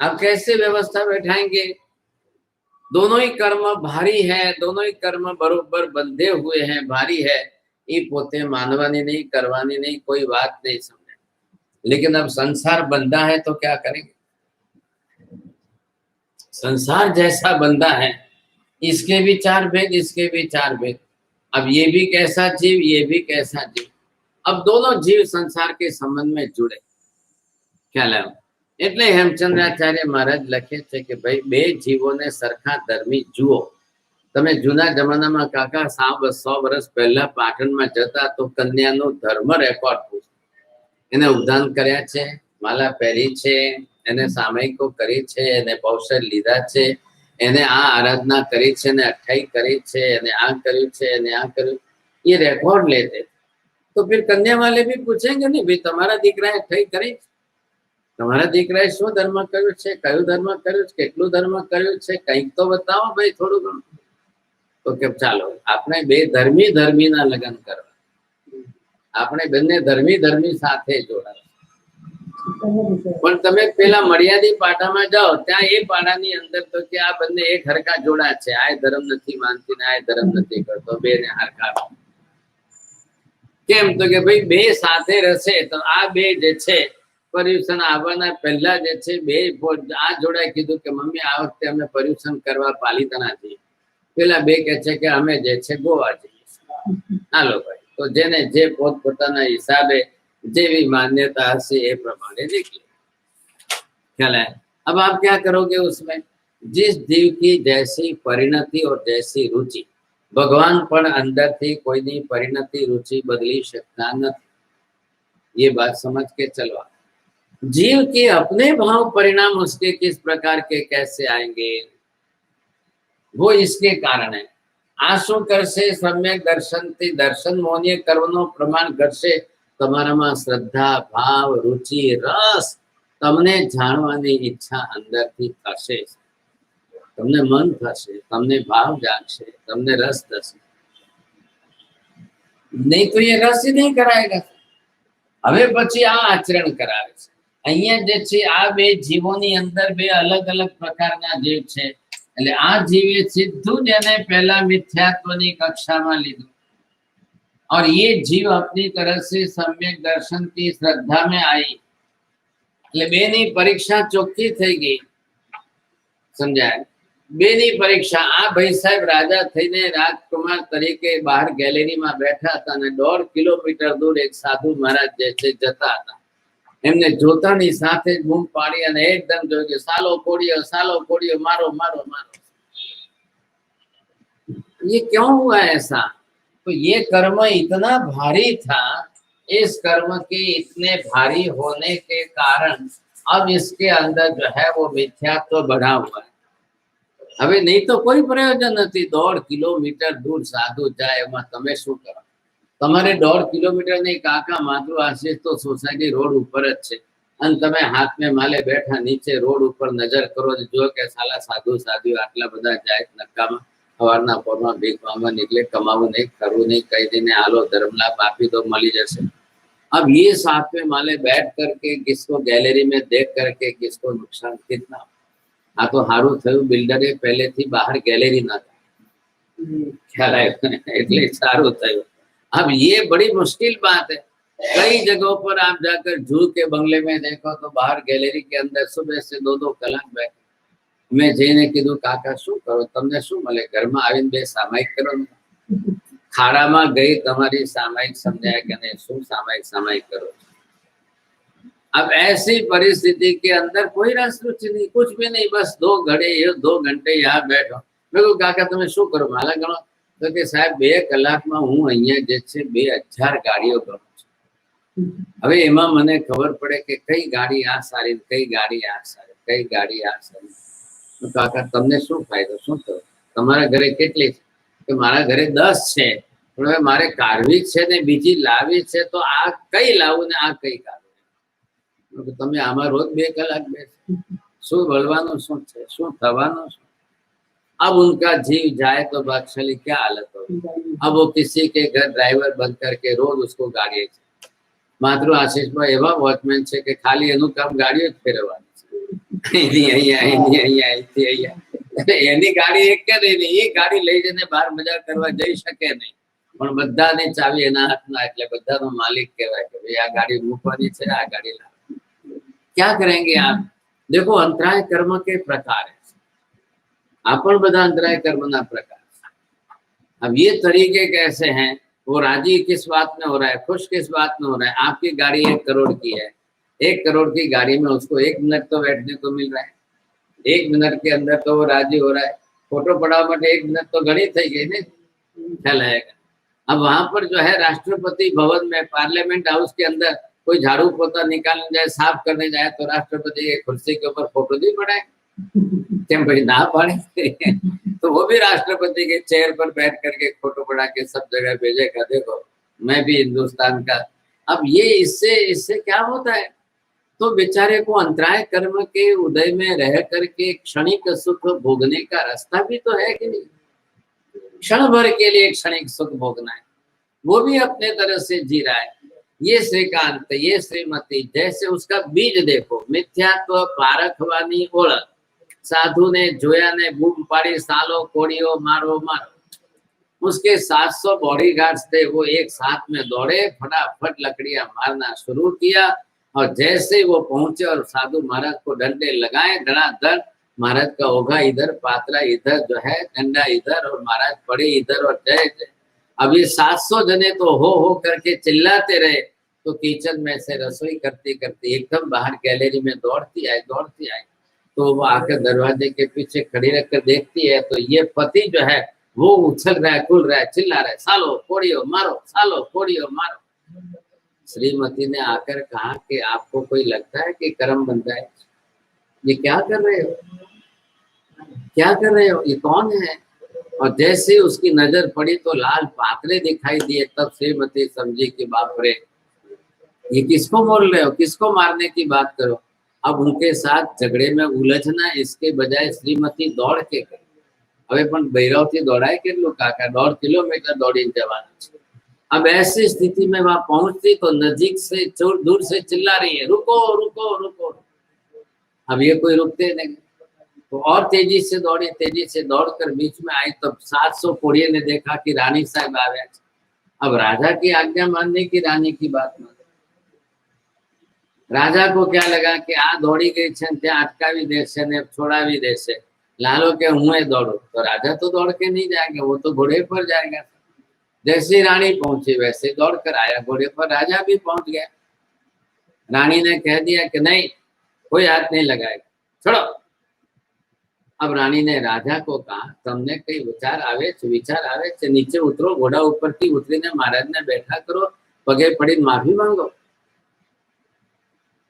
आप कैसे व्यवस्था बैठाएंगे? दोनों ही कर्म भारी है, दोनों ही कर्म बरोबर बंधे हुए हैं, भारी है. ये पोते मानवानी नहीं, करवानी नहीं, कोई बात नहीं समझे. लेकिन अब संसार बंधा है तो क्या करेंगे? संसार जैसा बंधा है, इसके भी 4 भेद, इसके भी 4 भेद. अब ये भी कैसा जीव, ये भी कैसा जीव. अब दोनों जीव संसार के संबंध में जुड़े. ख्याल है? એટલે હેમચંદ્રાચાર્ય મહારાજ લખે છે કે ભાઈ બે જીવોને સરખા ધર્મી જુઓ. તમે જૂના જમાનામાં કાકા 100 વર્ષ પહેલા પાટણમાં જતા તો કન્યાનો ધર્મ રેકોર્ડ પૂછો. એને ઉદ્ધાન કર્યા છે, માલા પહેરી છે, એને સામયિકો કરી છે, એને પૌષર લીધા છે, એને આ આરાધના કરી છે, ને અઠ્ઠાઈ કરી છે, એને આ કર્યું છે, એને આ કર્યું, ये रिकॉर्ड लेते. तो फिर कन्या वाले भी पूछेंगे नहीं भाई તમારા દીકરાએ અઠ્ઠાઈ કરી, તમારા દીકરાએ શું ધર્મ કર્યું છે, કયું ધર્મ કર્યું છે, કેટલું ધર્મ કર્યું છે, કંઈક તો બતાવો ભાઈ થોડું ઘણું. તો કે ચાલો આપણે બે ધર્મીના લગ્ન કરવા, આપણે બંને ધર્મી સાથે જોડાય. પણ તમે પેલા મર્યાદિત પાટામાં જાઓ, ત્યાં એ પાટાની અંદર તો કે આ બંને એક હરખા જોડા છે, આ ધર્મ નથી માનતી ને આ ધર્મ નથી કરતો, બે ને હરખા. કેમ? તો કે ભાઈ બે સાથે રહેશે તો આ બે જે છે પર્યુષણ આવવાના પહેલા જે છે બે આ જોડાએ કીધું કે મમ્મી આ વખતે અમે પર્યુષણ કરવા પાલિતાણા જઈએ. પેલા બે કે છે કે અમે જે છે ગોવા જઈએ. હાલો ભાઈ, તો જેને જે પોતપોતાના હિસાબે જેવી मान्यता हसे ये प्रमाणे निकले. ख्याल है? अब आप क्या करोगे उसमें? जिस जीव की जैसी परिणति और जैसी रुचि, भगवान पण अंदर थी कोई नहीं परिणति रुचि बदली सकता नहीं. ये बात समझ के चलवा. जीव के अपने भाव परिणाम उसके किस प्रकार के कैसे आएंगे, वो इसके कारण है. आ शू करशे? सम्यक दर्शन थी दर्शन मोहनीय कर्मनो प्रमाण करशे. તમારામાં શ્રદ્ધા, ભાવ, રુચિ, રસ, તમને જાણવાની ઈચ્છા અંદરથી થશે, તમને મન થશે, તમને ભાવ જાગશે, તમને રસ થશે. નહીં તો એ રસ નહીં કરાયેગા. હવે પછી આ આચરણ કરાવે છે. અહીંયા જે છે આ બે જીવોની અંદર બે અલગ અલગ પ્રકારના જીવ છે. એટલે આ જીવે સીધું જ એને પહેલા મિથ્યાત્વની કક્ષામાં લીધું. और ये जीव अपनी तरह से सम्यक दर्शन की श्रद्धा में आई એટલે બેની પરીક્ષા ચોખ્ખી થઈ ગઈ સમજાય બેની પરીક્ષા આ ભાઈ સાહેબ રાજા થઈને રાજકુમાર તરીકે બહાર ગેલેરીમાં બેઠા હતા અને 1.5 કિલોમીટર દૂર એક સાધુ મહારાજ જે છે જતા હતા એમને જોતાની સાથે જ બૂમ પાડી અને એકદમ જોયું કે સાલો કોડિયો મારો મારો મારો ये क्यों हुआ ऐसा तो ये कर्म इतना भारी था इस कर्म के इतने भारी होने के कारण अब इसके अंदर जो है वो मिथ्यात्व बढ़ा हुआ है હવે नहीं तो कोई प्रयोजन नहीं 1.5 કિલોમીટર दूर साधु जाए એમાં તમે શું કરો તમારે 1.5 કિલોમીટર नहीं કાકા માત્ર આશીષ તો સોસાયટી રોડ ઉપર જ છે અને તમે હાથ में માલે બેઠા નીચે રોડ ઉપર નજર કરો જો કે સાલા સાધુ સાધુ આટલા બધા જાય નક્કામાં સવારના પોરમાં ભીખ માંગવા निकले कमाવું नहीं કરવું नहीं कई दिन आलो धर्मलाभ आपी तो मली जैसे अब ये साथ में माले बैठ करके किसको गैलरी में देख करके किसको नुकसान कितना हाँ तो हारू थયું બિલ્ડરે પહેલેથી બહાર ગેલેરી ના ખ્યાલ આવ્યો એટલે સારું થયું अब ये बड़ी मुश्किल बात है कई जगहों पर आप जाकर जू के बंगले में देखो तो बाहर गैलरी के अंदर सुबह से 2-2 કલાક बैठे मैं जईने कीधुं काका શું કરો તમને શું મળે ઘરમાં આવીને બે સામાયિક કરો ખાડામાં ગઈ તમારી સામાયિક સમજાય કે નહીં શું સામાયિક करो अब ऐसी परिस्थिति के अंदर कोई रस रुचि नहीं कुछ भी नहीं बस 2 घंटे यहाँ बैठो मैं कहूं काका તમે શું કરો માલા ગણો તો કે સાહેબ 2 કલાકમાં હું અહીંયા જે છે 2000 ગાડીઓ ગણું છું હવે એમાં મને ખબર પડે કે કઈ ગાડી આ સારી કઈ ગાડી આ સારી કઈ ગાડી આ સારી તો કાકા તમને શું ફાયદો શું થયો તમારા ઘરે કેટલી છે કે મારા ઘરે 10 છે પણ હવે મારે કાઢવી છે ને બીજી લાવી છે તો આ કઈ લાવું ને આ કઈ કાઢવું તમે આમાં રોજ 2 કલાક બેસો શું બોલવાનું શું છે શું થવાનું શું अब उनका जीव जाए तो बादशाही क्या हालत होगी अब वो किसी के घर ड्राइवर बन करके रोज उसको गाड़ी मात्र आशीष भाई एवा वॉचमेन છે કે ખાલી એનું કામ ગાડીઓ જ ફેરવવાની એની ગાડી એક કે નહીં એ ગાડી લઈ જઈને બહાર મજા કરવા જઈ શકે નહીં પણ બધાની ચાવી એના હાથમાં એટલે બધાનો માલિક કહેવાય કે ભાઈ આ ગાડી મૂકવાની છે આ ગાડી લાવ क्या करेंगे आप देखो अंतराय कर्म के प्रकार है अपन बधा अंतराय कर्म ना प्रकार अब ये तरीके कैसे हैं वो राजी किस बात में हो रहा है खुश किस बात में हो रहा है आपकी गाड़ी 1 करोड़ की है 1 करोड़ की गाड़ी में उसको 1 मिनट तो बैठने को मिल रहा है 1 मिनट के अंदर तो वो राजी हो रहा है फोटो पड़ाव में 1 मिनट तो घड़ी थी गई ने ख्याल आएगा अब वहां पर जो है राष्ट्रपति भवन में पार्लियामेंट हाउस के अंदर कोई झाड़ू पोता निकालने जाए साफ करने जाए तो राष्ट्रपति की कुर्सी के ऊपर फोटो नहीं पड़ाए क्या भाई ना पड़े तो वो भी राष्ट्रपति के चेयर पर बैठ करके फोटो पड़ा के सब जगह भेजेगा देखो मैं भी हिंदुस्तान का अब ये इससे क्या होता है तो बेचारे को अंतराय कर्म के उदय में रह करके क्षणिक सुख भोगने का रास्ता भी तो है कि नहीं क्षण भर के लिए क्षणिक सुख भोगना है वो भी अपने तरह से जी रहा है ये श्रीकांत ये श्रीमती जैसे उसका बीज देखो मिथ्यात्व पारखवानी ओळख साधु ने जोया ने बूम पाड़ी सालो कोड़ियो मारो मारो उसके 700 बॉडीगार्ड्स थे वो एक साथ में दौड़े फटाफट लकड़ियां मारना शुरू किया और जैसे वो पहुंचे और साधु महाराज को डंडे लगाए धड़ाधड़ महाराज का ओघा इधर पात्रा इधर जो है डंडा इधर और महाराज पड़े इधर और जय जय अभी 700 जने तो हो करके चिल्लाते रहे तो किचन में से रसोई करती करती एकदम बाहर गैलरी में दौड़ती आई तो वो आकर दरवाजे के पीछे खड़ी रखकर देखती है तो ये पति जो है वो उछल रहा है कुल रहा है चिल्ला रहा है सालो कोड़ियो मारो सालो कोड़ियो मारो श्रीमती ने आकर कहा कि आपको कोई लगता है कि कर्म बनता है ये क्या कर रहे हो ये कौन है और जैसे उसकी नजर पड़ी तो लाल पात्रे दिखाई दिए तब श्रीमती समझी कि बाप रे ये किसको बोल रहे हो किसको मारने की बात करो अब उनके साथ झगड़े में उलझना इसके बजाय श्रीमती दौड़ के गई હવે પણ ભૈરવથી દોડાય કેટલું કાકા 1.5 કિલોમીટર દોડીને જવાનું છે अब ऐसी स्थिति में वहां पहुंचती तो नजीक से दूर से चिल्ला रही है रुको रुको रुको अब ये कोई रुकते नहीं तो और तेजी से दौड़कर बीच में आई तब 700 कोड़िए ने देखा कि रानी साहब आ गए अब राजा की आज्ञा मानने की रानी की बात मान। राजा को क्या लगा कि आ दौड़ी गई छे त्या अटकावी देशे ने छोड़ावी देशे, लालो के हुए दौड़ो, तो राजा तो दौड़ के नहीं जाएगा, वो तो घोड़े पर जाएगा। जैसी रानी पहुंची वैसे दौड़ कर आया घोड़े पर, राजा भी पहुंच गया। रानी ने कह दिया कि नहीं, कोई हाथ नहीं लगाएगा, छोड़ो। अब रानी ने राजा को कहा, તમને કઈ વિચાર આવે છે, નીચે ઉતરો, ઘોડા ઉપરથી ઉતરીને મહારાજને बैठा करो, पगे पड़ी माफी मांगो।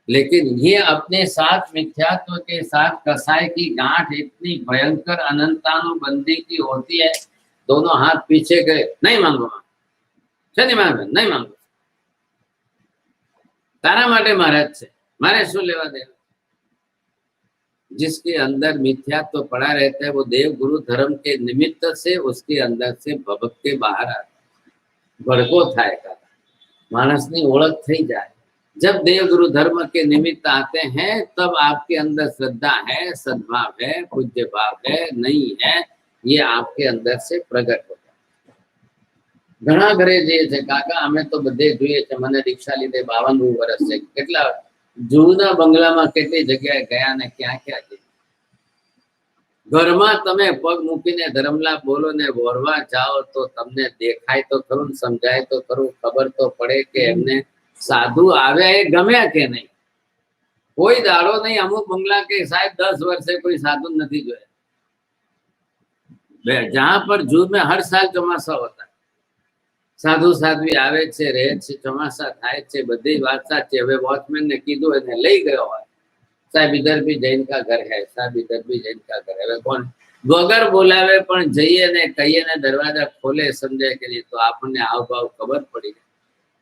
लेकिन ये अपने साथ मिथ्यात्व के साथ कसाई की गांठ इतनी भयंकर अनंतानुबंधी की होती है, दोनों हाथ पीछे गए, नहीं मांगो, नहीं मांगो, तारा माटे महाराज से, मारे शू लेवा देवा। जिसके अंदर मिथ्यात्व तो पड़ा रहता है, वो देव गुरु धर्म के निमित्त से उसके अंदर से भबक के बाहर आता है, भड़को थाय का मानसनी ओळख थई जाए। जब देव गुरु धर्म के निमित्त आते हैं तब आपके अंदर श्रद्धा है, सद्भाव है, पूज्य भाव है, नहीं है, ये आपके अंदर से प्रकट होता है। घना घरे जे छे काका, अमे तो बधे जोईए छे, मने दीक्षा लीधे 52 वर्ष छे, કેટલા जूना बंगलामां કેટલી જગ્યાએ ગયા ને ક્યાં ક્યાં છે। ઘરમાં તમે પગ મૂકીને ધર્મલા બોલો ને વોરવા જાઓ તો તમને દેખાય તો ખરું, સમજાય તો ખરું, ખબર તો પડે કે એમને साधु आवे गम्या के नहीं। कोई दाड़ो नहीं, अमुक बंगला के साहेब 10 वर्षे कोई साधु नहीं जोया। जहां पर जून में हर साल चौमासा होता है, साधु साध्वी आवे छे, रहे छे, चौमासा थाय छे, बधी बात साची। हवे वॉचमेन ने कीधुं एने लई गयो होय, साहेब इधर भी जैन का घर है, साहब इधर भी जैन का घर है। कौन वगर बोलावे पण जईए ने कहीए ने दरवाजा खोले, समझे कि नहीं, तो आपने हाव भाव खबर पड़ी।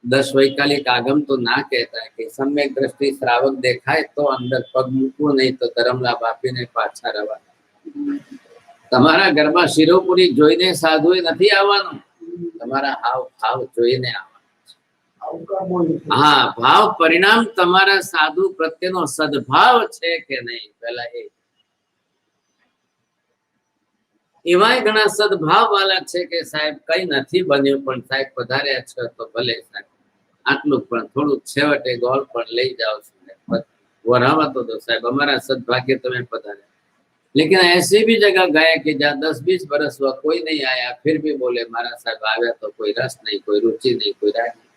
10 वैकालिक आगम तो ना कहता है कि सम्यक दृष्टि श्रावक देखाय तो अंदर पग मूकવું, नहीं तो धर्मला बापी ने पाछा रवा। तमारा घरमा शिरोपुरी जोईने साधु नहीं आववानुं, तमारा हाव भाव जोईने आववानुं। हाँ, भाव परिणाम तमारा साधु प्रत्येनो सद्भाव छे के नहीं, पहला ए एवाय घणा सद्भाव वाला छे के साहेब कई नहीं बन्युं पण साहेब पधार्या छे तो भले साहेब आटलू पण थोड़ू छेवटे गोल पण लई जाओ छो, वरावा तो दो साहेब, अमारा सद्भाग्य तमे पधार्या। लेकिन ऐसी भी जगह गए कि जहाँ 10-20 वर्ष हुआ कोई नहीं आया, फिर भी बोले मारा साहेब आव्या तो कोई रस नहीं, कोई रुचि नहीं, कोई राग नहीं।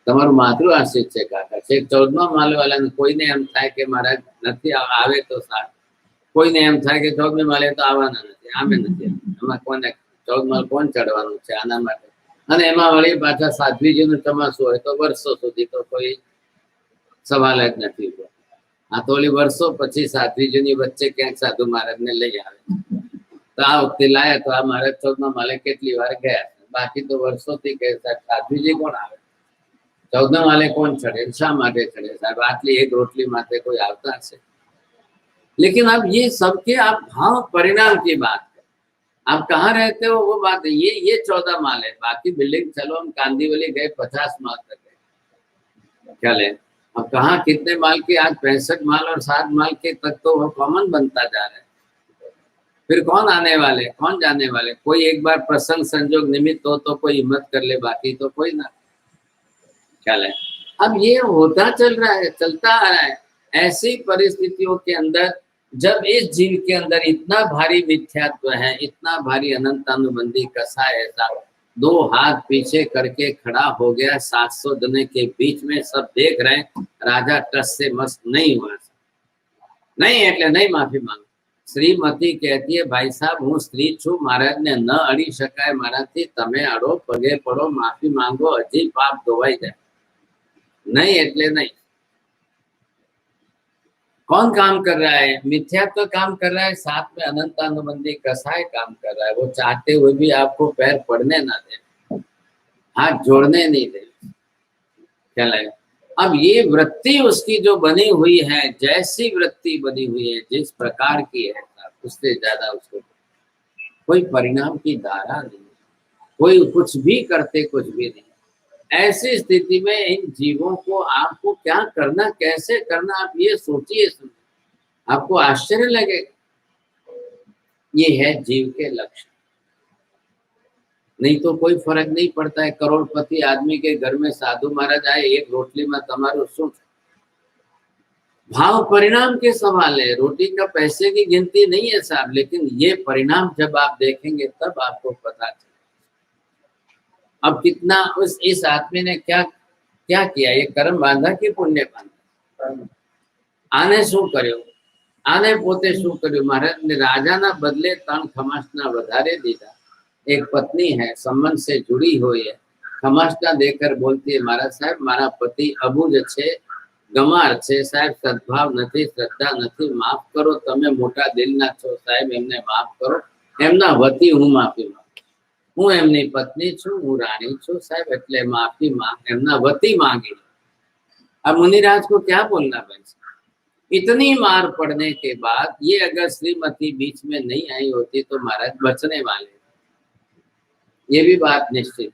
तमारू मातृ आशीष छे काका। छेक 14मा माले वाला कोईने एम थाय के महाराज नथी आवे तो सारू, कोईने एम थाय के 14મે माले तो आववाना नथी, आमे नथी, एमां कोने 14 माल कोण चढ़वानुं छे आना माटे। અને એમાં વળી પાછા સાધ્વીજીનું ચોમાસું હોય તો વર્ષો સુધી તો કોઈ સવાલ જ નથી ઉભો। આ તો ઓલી વર્ષો પછી સાધ્વીજીની વચ્ચે ક્યાંક સાધુ મહારાજને લઈ આવે, તો આ વખતે લાયા તો આ મહારાજ 14મા માલે કેટલી વાર ગયા, બાકી તો વર્ષોથી કહે સાહેબ સાધ્વીજી કોણ આવે, 14મા માલે કોણ ચડે, શા માટે ચડે સાહેબ, આટલી એક રોટલી માટે કોઈ આવતા છે। लेकिन अब ये सबके आप भाव परिणाम की बात, आप कहाँ रहते हो वो बात है। ये 14 माल है, बाकी बिल्डिंग चलो हम कांदीवली गए 50 माल तक गए, क्या ले अब कहाँ कितने माल के, आज 65 माल और 7 माल के तक तो वो कॉमन बनता जा रहा है। फिर कौन आने वाले, कौन जाने वाले, कोई एक बार प्रसंग संजोग निमित्त हो तो कोई हिम्मत कर ले, बाकी तो कोई ना, क्या ले। अब ये होता चल रहा है, चलता आ रहा है। ऐसी परिस्थितियों के अंदर जब इस जीव के अंदर इतना भारी मिथ्यात्व है, इतना भारी अनंतानुबंधी कसा ऐसा, 2 हाथ पीछे करके खड़ा हो गया 700 जने के बीच में, सब देख रहे हैं, राजा टस से मस्त नहीं हुआ, नहीं एटले नहीं माफी मांग। श्रीमती कहती है भाई साहब हूँ स्त्री छू, महाराज ने न अड़ी शकाय माराथी, तमे अड़ो, पगे पड़ो, माफी मांगो, हजी पाप धोवाई जाए, नहीं एटले नहीं। कौन काम कर रहा है, मिथ्यात्व तो काम कर रहा है, साथ में अनंतानुबंधी कसाय काम कर रहा है। वो चाहते हुए भी आपको पैर पड़ने ना दे, हाथ जोड़ने नहीं दे, क्या लगे। अब ये वृत्ति उसकी जो बनी हुई है, जैसी वृत्ति बनी हुई है, जिस प्रकार की है, उससे ज्यादा उसको कोई परिणाम की धारा नहीं, कोई कुछ भी करते कुछ भी नहीं। ऐसी स्थिति में इन जीवों को आपको क्या करना, कैसे करना, आप ये सोचिए, आपको आश्चर्य लगेगा। ये है जीव के लक्षण। नहीं तो कोई फर्क नहीं पड़ता है। करोड़पति आदमी के घर में साधु महाराज आए, एक रोटली में तमारू શું? भाव परिणाम के सवाल है, रोटी का पैसे की गिनती नहीं है साहब, लेकिन ये परिणाम जब आप देखेंगे तब आपको पता चले। अब कितना इस आदमी ने क्या क्या किया, ये कर्म बांधा कि पुण्य बांधा? आने શું કર્યું? આને પોતે શું કર્યું? महाराज ने राजाना बदले 3 खमासना વધારે દીધા। एक पत्नी है, संबंध से जुड़ी हुई है, खमासना देकर बोलती है, महाराज साहब मारा पति अबुज छे, गमार छे साहेब, सद्भाव નથી, श्रद्धा નથી, माफ करो, તમે મોટા દિલના છો સાહેબ, એમને માફ કરો, એમના વતી હું માફી માંગુ, હું એમની પત્ની છું, હું રાણી છું સાહેब, એટલે માફી એમના વતી માંગી। अब मुनिराज को क्या बोलना बन? इतनी मार पड़ने के बाद ये अगर श्रीमती बीच में नहीं आई होती तो महाराज बचने वाले, ये भी बात निश्चित।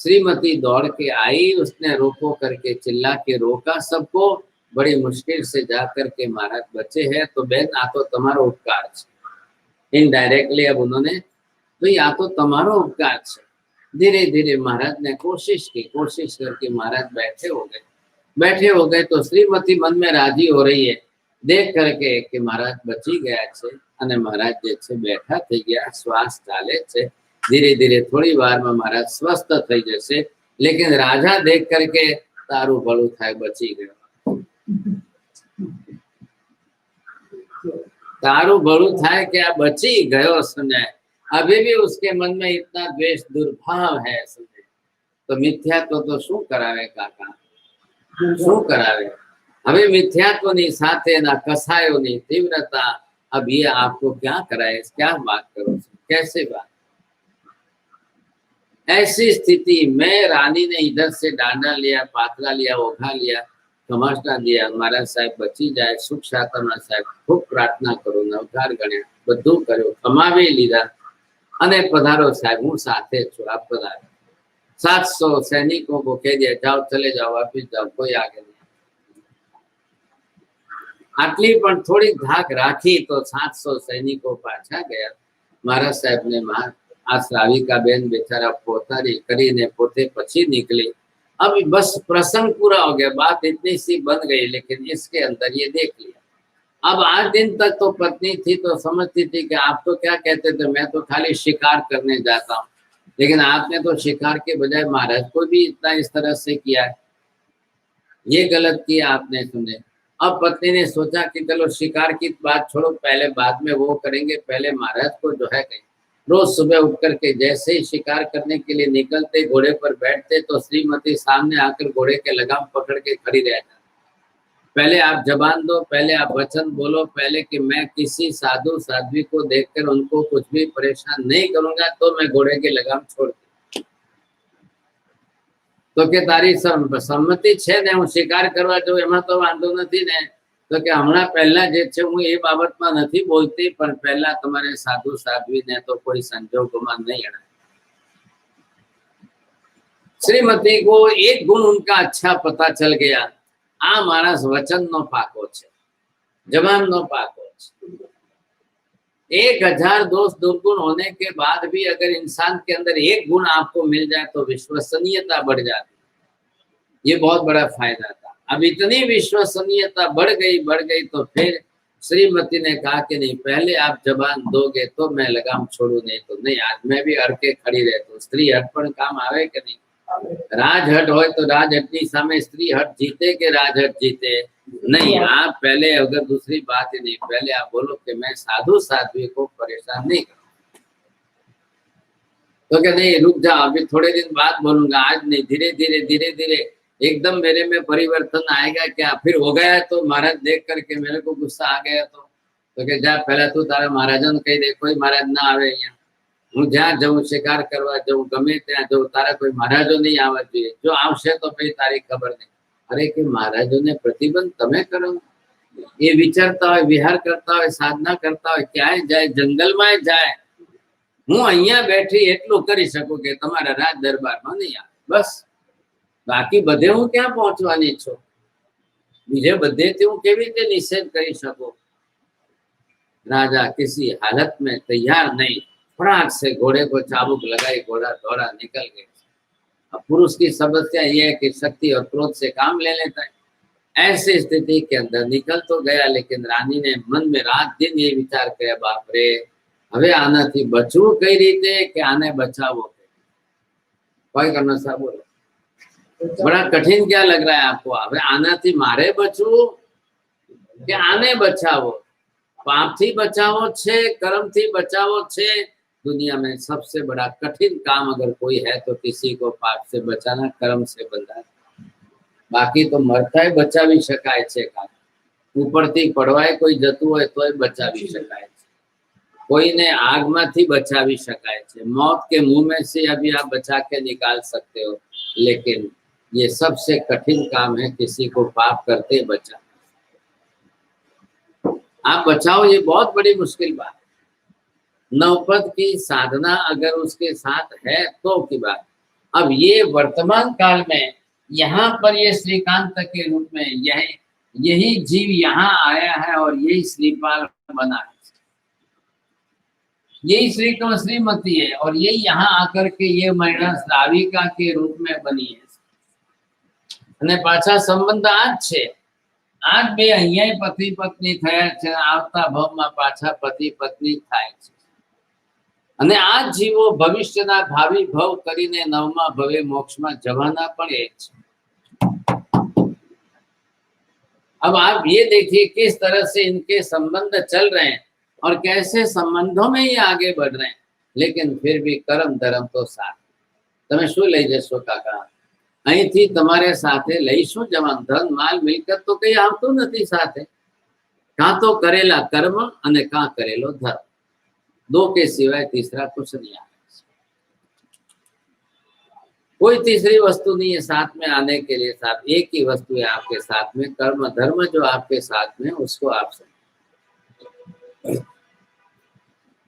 श्रीमती दौड़ के आई, उसने रोको करके चिल्ला के रोका सबको, बड़ी मुश्किल से जा करके महाराज बचे हैं। तो बहन आ तो तमारो उपकार छे, इनडायरेक्टली अब उन्होंने तो या तो तमारो उपकार छे। धीरे धीरे महाराज ने कोशिश की, कोशिश करके महाराज बैठे हो गए तो श्रीमती मन में राजी हो रही है देख करके कि महाराज बची गया छे, अने महाराज जे छे बैठा थई गया, श्वास चाले छे, धीरे धीरे थोड़ी वार में महाराज स्वस्थ थई जशे। लेकिन राजा देख करके तारू भलू थाय, बची गयो, तारू भलू थाय कि आ बची गयो समझाय। अभी भी उसके मन में इतना द्वेष दुर्भाव है समझे, तो मिथ्यात्व तो शू करावे काका, शू करावे? हमें मिथ्यात्वनी साथे ना कसायोनी तीव्रता, अब ये आपको क्या कराए, क्या बात करो, कैसे बात? ऐसी स्थिति में रानी ने इधर से डांडा लिया, पातला लिया, ओघा लिया, खमासना दिया, महाराज साहेब बची जाए, सुख शांतमा साहेब खूब प्रार्थना करो, नवकार गण्या, बधु कर्यो, कमावी लीधा, अने पधारो साहेब, हूँ साथे छू, आप पधारो। 700 सैनिकों को कह दिया, जाओ चले जाओ, वापिस जाओ, कोई आगे नहीं। आटली पण थोड़ी धाक राखी तो 700 सैनिकों पाछा गया। महाराज साहेब ने आ श्राविका बेन बेचारा पोतारी करीने पोते पछी निकली। अब बस प्रसंग पूरा हो गया, बात इतनी सी बन गई, लेकिन इसके अंदर ये देख लिया। अब 8 दिन तक तो पत्नी थी तो समझती थी कि आप तो क्या कहते थे, मैं तो खाली शिकार करने जाता हूँ, लेकिन आपने तो शिकार के बजाय महाराज को भी इतना इस तरह से किया है, ये गलत किया आपने, सुने। अब पत्नी ने सोचा कि चलो शिकार की बात छोड़ो, पहले बाद में वो करेंगे, पहले महाराज को जो है कहीं। रोज सुबह उठ करके जैसे ही शिकार करने के लिए निकलते, घोड़े पर बैठते तो श्रीमती सामने आकर घोड़े के लगाम पकड़ के खड़ी रह जाती। पहले आप जबान दो, पहले आप वचन बोलो, पहले कि मैं किसी साधु साध्वी को देखकर उनको कुछ भी परेशान नहीं करूंगा, तो मैं घोड़े के लगाम छोड़ दूं। तो के तारी सम्मति छे ने हूँ शिकार करवा जाऊं, एमां तो वांधो नथी ने? तो के हमणां पहला जे छे हूँ ए बाबतमां नथी बोलती, पण पहला तमारे साधु साध्वी ने तो कोई संजोगोमां नहीं अड़ाय। श्रीमती को एक गुण उनका अच्छा पता चल गया, आ माणस वचन नो पाको छे, जबान नो पाको छे। 1000 दोष दुर्गुण होने के बाद भी अगर इंसान के अंदर एक गुण आपको मिल जाए तो विश्वसनीयता बढ़ जाती, ये बहुत बड़ा फायदा था। अब इतनी विश्वसनीयता बढ़ गई तो फिर श्रीमती ने कहा कि नहीं, पहले आप जबान दोगे तो मैं लगाम छोड़ू, नहीं तो नहीं। आज मैं भी अड़के खड़ी रहती हूँ, स्त्री हट पण काम आवे कि नहीं? राजहट हो तो राजहटनी सामे स्त्री हट जीते के राजहट जीते नहीं। आप पहले अगर दूसरी बात ही नहीं, पहले आप बोलो कि मैं साधु साध्वी को परेशान नहीं करूँ, तो क्या नहीं, रुक जाओ, अभी थोड़े दिन बाद बोलूंगा, आज नहीं, धीरे धीरे एकदम मेरे में परिवर्तन आएगा क्या? फिर हो गया तो महाराज देख करके मेरे को गुस्सा आ गया तो क्या, जा पहला तू तारा महाराजन कही दे, कोई महाराज ना आवे अहींया, हूँ ज्यां जऊँ शिकार करवा जऊँ, गमे त्यां जऊँ, तारा कोई महाराजो नहीं आवा जोईए, जो आवशे तो भाई तारी खबर नहीं। अरे कि महाराजो ने प्रतिबंध तमे करो, ये विचारता हो, विहार करता हो, साधना करता हो, क्यांय जाए, जंगल में जाए, हूँ अहींया बैठी एटलुं करी शकूं कि तमारा राज दरबार में नहीं आवे, बस। बाकी बधे हूँ क्या पहुंचवानी छो, बीजे बधेथी हूँ केवी रीते निषेध करी शकूं? राजा किसी हालत में तैयार नहीं, फटाक से घोड़े को चाबुक लगाई, घोड़ा दौड़ा निकल गया। अब पुरुष की समस्या ये है कि शक्ति और क्रोध से काम ले लेता है। ऐसी स्थिति के अंदर निकल तो गया, लेकिन रानी ने मन में रात दिन ये विचार किया, बाप रे હવે આનાથી બચવું કઈ રીતે કે આને બચાવો, કોઈ કરना सा बोलो, बड़ा कठिन क्या लग रहा है आपको? હવે આનાથી મારે બચવું કે આને બચાવો? પાપથી બચાવો છે, કર્મથી બચાવો છે? दुनिया में सबसे बड़ा कठिन काम अगर कोई है तो किसी को पाप से बचाना, कर्म से बंधाना। बाकी तो मरता है बचावी शकाय छे, ઉપરથી પડવાય કોઈ જતું હોય તોય બચાવી શકાય છે, કોઈને આગમાંથી બચાવી શકાય છે, मौत के मुंह में से अभी आप बचा के निकाल सकते हो, लेकिन ये सबसे कठिन काम है किसी को पाप करते बचाना। आप बचाओ, ये बहुत बड़ी मुश्किल बात। नवपद की साधना अगर उसके साथ है तो की बात। अब ये वर्तमान काल में यहाँ पर ये श्रीकांत के रूप में यही जीव यहाँ आया है और यही श्रीपाल बना है, यही श्रीमती है और यही यहाँ आकर के ये महिला श्राविका के रूप में बनी है। અને પાછા સંબંધ આજ છે, આજ બે અહીંયા પતિ પત્ની થયા છે, આવતા ભવમાં પાછા પતિ પત્ની થાય છે। અને આ જીવો ભવિષ્યના ભાવિ ભવ કરીને નવમા ભવે મોક્ષમાં જવાના પણ એ છે। अब आप ये देखिए किस तरह से इनके संबंध चल रहे हैं और कैसे संबंधों में ही आगे बढ़ रहे हैं, लेकिन फिर भी कर्म धर्म तो साथ। તમે શું લઈ જશો કાકા? અહીંથી તમારે સાથે લઈશું જવાન, ધન માલ મિલકત તો કઈ આવતું નથી સાથે, કાં તો કરેલા કર્મ અને કાં કરેલો ધર્મ, दो के सिवाय तीसरा कुछ नहीं आएगा। कोई तीसरी वस्तु नहीं है साथ में आने के लिए, साथ एक ही वस्तु है आपके साथ में, कर्म धर्म जो आपके साथ में, उसको आप समझ।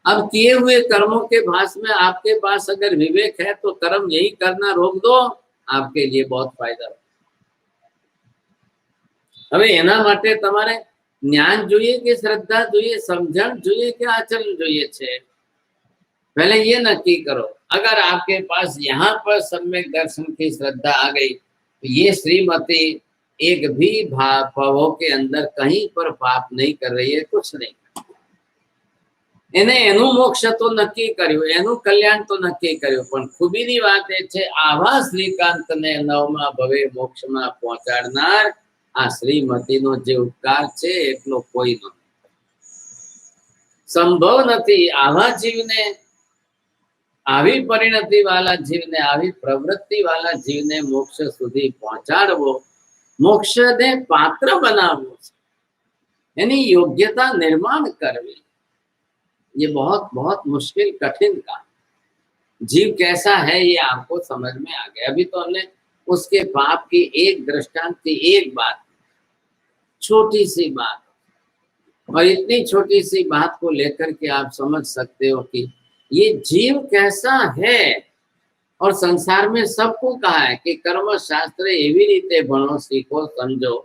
अब किए हुए कर्मों के भास में आपके पास अगर विवेक है तो कर्म यही करना रोक दो, आपके लिए बहुत फायदा हो। હવે એના માટે તમારે ज्ञान જોઈએ કે શ્રદ્ધા જોઈએ, સમજણ જોઈએ કે આચરણ જોઈએ છે? पहले ये नक्की करो। अगर आपके पास यहाँ पर सम्यक दर्शन की श्रद्धा आ गई तो ये श्रीमती एक भी भावों के अंदर कहीं पर पाप नहीं कर रही है, कुछ नहीं। એને એનું મોક્ષ તો નક્કી કર્યું, એનું કલ્યાણ તો નક્કી કર્યું, પણ ખૂબીની વાત એ છે આવા શ્રીકાંતને નવમા ભવે મોક્ષમાં પહોંચાડનાર આ શ્રીમતીનો જે ઉપકાર છે એટલો કોઈનો સંભવ નથી। આવા જીવને, આવી પરિણતિ વાળા જીવને, આવી પ્રવૃત્તિ વાળા જીવને મોક્ષ સુધી પહોંચાડવો, મોક્ષને પાત્ર બનાવવો, એની યોગ્યતા निर्माण करवी, ये बहुत बहुत मुश्किल कठिन काम। जीव कैसा है ये आपको समझ में आ गया। अभी तो हमने उसके पाप की एक दृष्टांत की एक बात, छोटी सी बात, और इतनी छोटी सी बात को लेकर के आप समझ सकते हो कि ये जीव कैसा है। और संसार में सबको कहा है कि कर्म शास्त्र एवी रीते भणो, सीखो, समझो।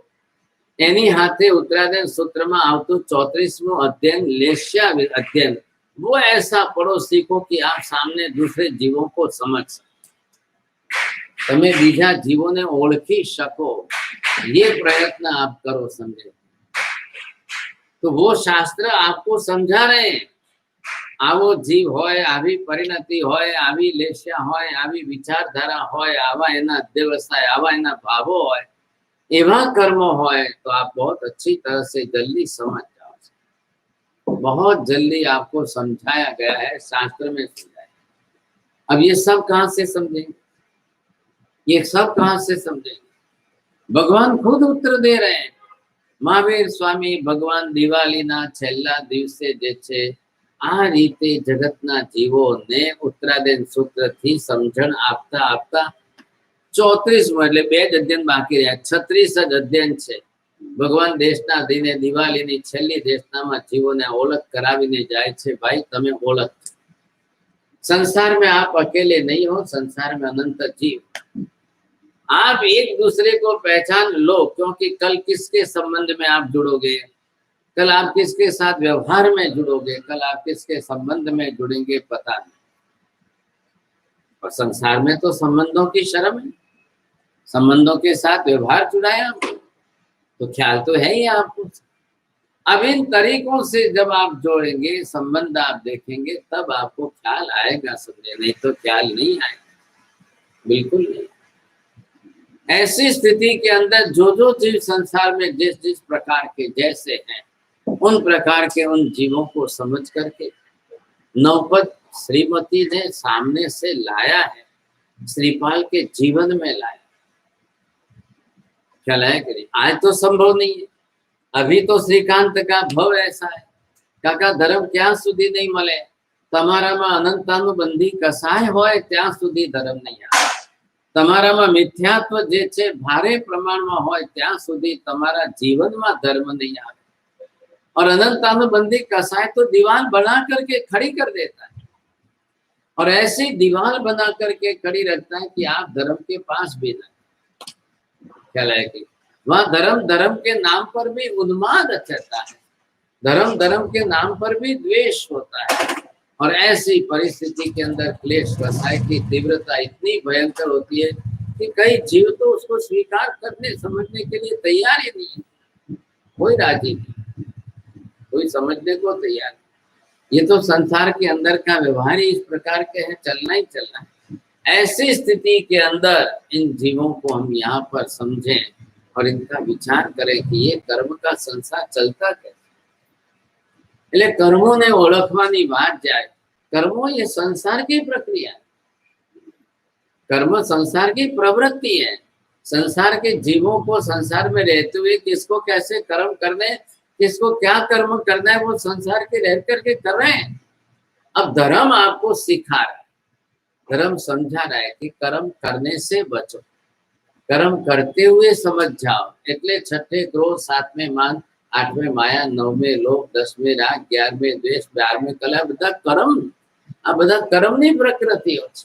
एनी हाथे उत्तरायण सूत्र में आवतु 34वां अध्ययन, लेश्या अध्ययन, वो ऐसा पढ़ो सीखो कि आप सामने दूसरे जीवों को समझ सको, तमे बीजा जीवों ने ओळखी सको, ये प्रयत्न आप करो, समझे। तो वो शास्त्र आपको समझा रहे हैं। आवो जीव होय, आवी परिणति होय, आवी लेश्या होय, आवी विचारधारा होय, आवा एना व्यवसाय, आवा एना भावो होय, एवा कर्म होय, तो आप बहुत अच्छी तरह से जल्दी समझ जाओ। बहुत जल्दी आपको समझाया गया है, शास्त्र में समझाया। अब ये सब कहाँ से समझेंगे? ये सब कहाँ से समझेंगे? भगवान खुद उत्तर दे रहे हैं। महावीर स्वामी भगवान दिवालीना छेल्ला दिवसे जे छे आ रीते जगतना जीवोने उत्तरायण सूत्रथी समझण आपता आपता 34 એટલે 2 જ અધ્યયન બાકી રહ્યા, 36 જ અધ્યયન છે। ભગવાન દેશના દિને દિવાળીની છેલ્લી દેશનામાં જીવોને ઓળખ કરાવીને જાય છે। ભાઈ તમે ઓળખ, संसार में आप अकेले नहीं हो, संसार में अनंत जीव। आप एक दूसरे को पहचान लो, क्योंकि कल किसके संबंध में आप जुड़ोगे? कल आप किसके साथ व्यवहार में जुड़ोगे, कल आप किसके संबंध में जुड़ेंगे पता नहीं। और संसार में तो संबंधों की शर्म है, संबंधों के साथ व्यवहार जुड़ाया आपको, तो ख्याल तो है ही आपको। अब इन तरीकों से जब आप जोड़ेंगे, संबंध आप देखेंगे, तब आपको ख्याल आएगा समझे, नहीं तो ख्याल नहीं आएगा, बिल्कुल नहीं। ऐसी स्थिति के अंदर जो जो जीव संसार में जिस जिस प्रकार के जैसे हैं, उन प्रकार के उन जीवों को समझ करके नौपत श्रीमती ने सामने से लाया है, श्रीपाल के जीवन में लाया। ख्याल है कि नहीं? आज तो संभव नहीं है, अभी तो श्रीकांत का भव ऐसा है, काका धर्म क्या सुधी नहीं मले, तमाराમાં અનંતાનુબંધી કસાય હોય ત્યાં સુધી ધર્મ નહીં આવે, તમારામાં મિથ્યાત્વ જે છે ભારે પ્રમાણમાં હોય ત્યાં સુધી તમારા જીવનમાં ધર્મ નહીં આવે। और अनंतानुबंधी कसाय तो दीवार बना करके खड़ी कर देता है, और ऐसी दीवार बना करके खड़ी रखता है कि आप धर्म के पास भी ना। ख्याल है कि वहां धर्म धर्म के नाम पर भी उन्माद चलता है, धर्म धर्म के नाम पर भी द्वेष होता है। और ऐसी परिस्थिति के अंदर क्लेश कसाय की तीव्रता इतनी भयंकर होती है कि कई जीव तो उसको स्वीकार करने समझने के लिए तैयार ही नहीं है, कोई राजी नहीं, कोई समझने को तैयार नहीं। ये तो संसार के अंदर का व्यवहार ही इस प्रकार के है, चलना ही चलना है। ऐसी स्थिति के अंदर इन जीवों को हम यहाँ पर समझें और इनका विचार करें कि ये कर्म का संसार चलता कैसे। એટલે કર્મોને ઓળખવાની વાત જાય, કર્મો ये संसार की प्रक्रिया है, कर्म संसार की प्रवृत्ति है। संसार के जीवों को संसार में रहते हुए किसको कैसे कर्म करने, किसको क्या कर्म करना है, वो संसार के रह करके कर रहे हैं। अब धर्म आपको सिखा रहा है, धर्म समझा रहा है कि कर्म करने से बचो, कर्म करते हुए समझ जाओ। એટલે छठे क्रोध, सातवें मान, आठवें माया, नौवें लोभ, 10वें राग, 11वें द्वेष, 12वें कला, બધા કર્મ, આ બધા કર્મની પ્રકૃતિઓ છે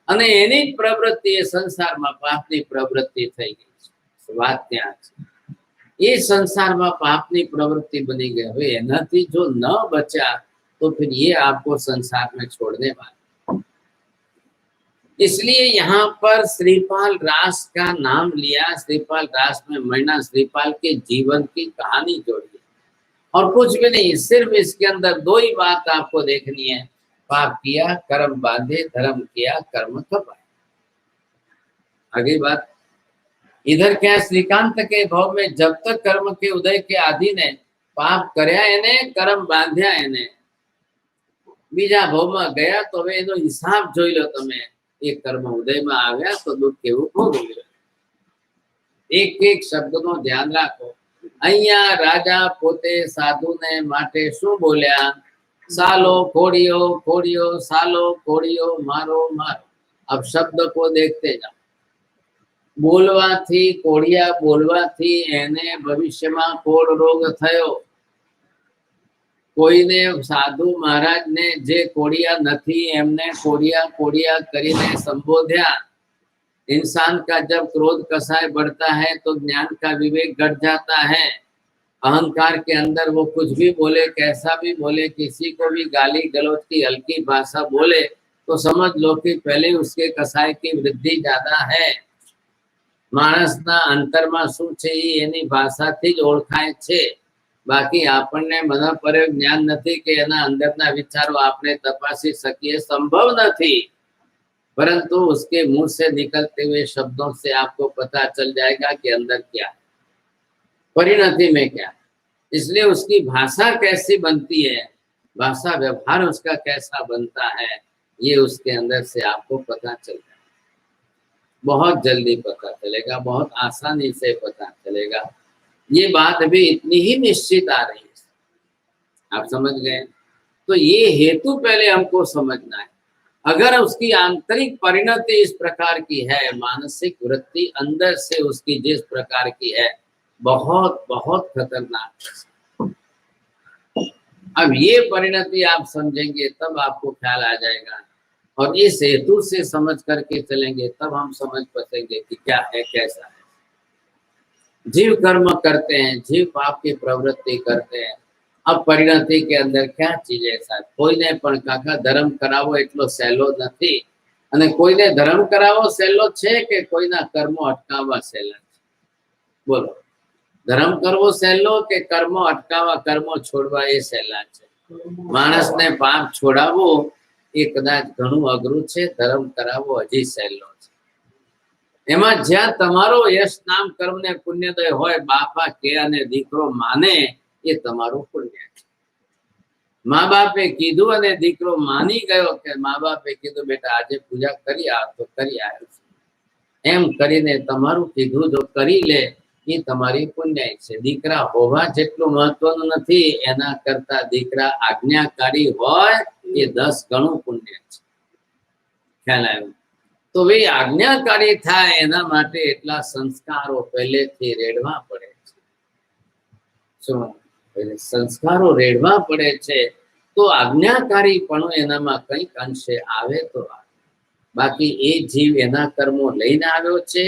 અને એની જ પ્રવૃત્તિ એ સંસારમાં પાપની પ્રવૃત્તિ થઈ ગઈ છે। વાત ત્યાં છે, એ સંસારમાં પાપની પ્રવૃત્તિ બની ગઈ। હવે એનાથી જો ન બચ્યા तो फिर ये आपको संसार में छोड़ने वाला। इसलिए यहाँ पर श्रीपाल रास का नाम लिया, श्रीपाल रास में मरना, श्रीपाल के जीवन की कहानी जोड़ी, और कुछ भी नहीं। सिर्फ इसके अंदर दो ही बात आपको देखनी है, पाप किया कर्म बांधे, धर्म किया कर्म कपाए। आगे बात इधर क्या, श्रीकांत के भाव में जब तक कर्म के उदय के अधीन है, पाप कर्या एने, कर्म बांध्या एने, बीजा भाव में गया तो હવે એનો હિસાબ જોઈ લો તમે। एक कर्म उदय में आव्या तो दुख केवुं भोगव्યું। एक एक शब्द नो ध्यान राखो। अहिया राजा पोते साधु ने माटे शू बोल्या, सालो कोड़ियो कोड़ियो, सालो कोड़ियो मारो मारो। अब शब्द को देखते जाओ। बोलवाथी, कोड़िया बोलवाथी एने भविष्यमां कोड़ रोग थयो। कोईने साधु महाराज ने जे कोड़िया नथी एमने कोड़िया कोड़िया करीने संबोध्या। इंसान का जब क्रोध कसाय बढ़ता है तो ज्ञान का विवेक घट जाता है। अहंकार के अंदर वो कुछ भी बोले, कैसा भी बोले, किसी को भी गाली गलौज की हल्की भाषा बोले तो समझ लो कि पहले उसके कसाय की वृद्धि ज्यादा है। मानसना अंतरमा शुं छे एनी भाषाथी ज ओळखाय छे। बाकी आपने मन पर ज्ञान नहीं कि अंदर विचारों आपने तपासी सकिए, संभव नहीं। परंतु उसके मुंह से निकलते हुए शब्दों से आपको पता चल जाएगा कि अंदर क्या है, परिणति में क्या है। इसलिए उसकी भाषा कैसी बनती है, भाषा व्यवहार उसका कैसा बनता है, ये उसके अंदर से आपको पता चल जाएगा। बहुत जल्दी पता चलेगा, बहुत आसानी से पता चलेगा। ये बात भी इतनी ही निश्चित आ रही है, आप समझ गए। तो ये हेतु पहले हमको समझना है। अगर उसकी आंतरिक परिणति इस प्रकार की है, मानसिक वृत्ति अंदर से उसकी जिस प्रकार की है, बहुत बहुत खतरनाक। अब ये परिणति आप समझेंगे तब आपको ख्याल आ जाएगा, और इस हेतु से समझ करके चलेंगे तब हम समझ पाएंगे कि क्या है कैसा है। जीव कर्म करते हैं, जीव पाप की प्रवृत्ति करते हैं। अब परिणति के अंदर क्या चीज है साहब? कोઈને પણ કાકા ધર્મ કરાવો એટલો સહેલો નથી, અને કોઈને ધર્મ કરાવો સહેલો છે કે કોઈના કર્મો અટકાવવા સહેલા છે? બોલો, ધર્મ કરવો સહેલો કે કર્મો અટકાવવા, કર્મો છોડવા એ સહેલા છે? માણસને પાપ છોડાવવું એ કદાચ ઘણું અઘરું છે, ધર્મ કરાવવો હજી સહેલો છે। એમાં જ્યાં તમારો યશ નામ કર્મ ને પુણ્યોદય હોય, બાપા કે અને દીકરો માને, એ તમારું પુણ્ય છે। મા બાપે કીધું અને દીકરો માની ગયો કે મા બાપે કીધું બેટા આજે પૂજા કરી આવ, તો કરી આવ્યો, એમ કરીને તમારું કીધું જો કરી લે, એ તમારી પુણ્ય છે। દીકરા હોવા જેટલું મહત્વનું નથી, એના કરતા દીકરા આજ્ઞાકારી હોય એ 10 ગણું પુણ્ય છે। ખ્યાલ આવ્યો? તો ભાઈ આજ્ઞાકારી થાય એના માટે એટલા સંસ્કારો પહેલેથી રેડવા પડે છે। શું સંસ્કારો રેડવા પડે છે તો આજ્ઞાકારી પણ એનામાં કંઈક અંશે આવે તો આવે, બાકી એ જીવ એના કર્મો લઈને આવ્યો છે।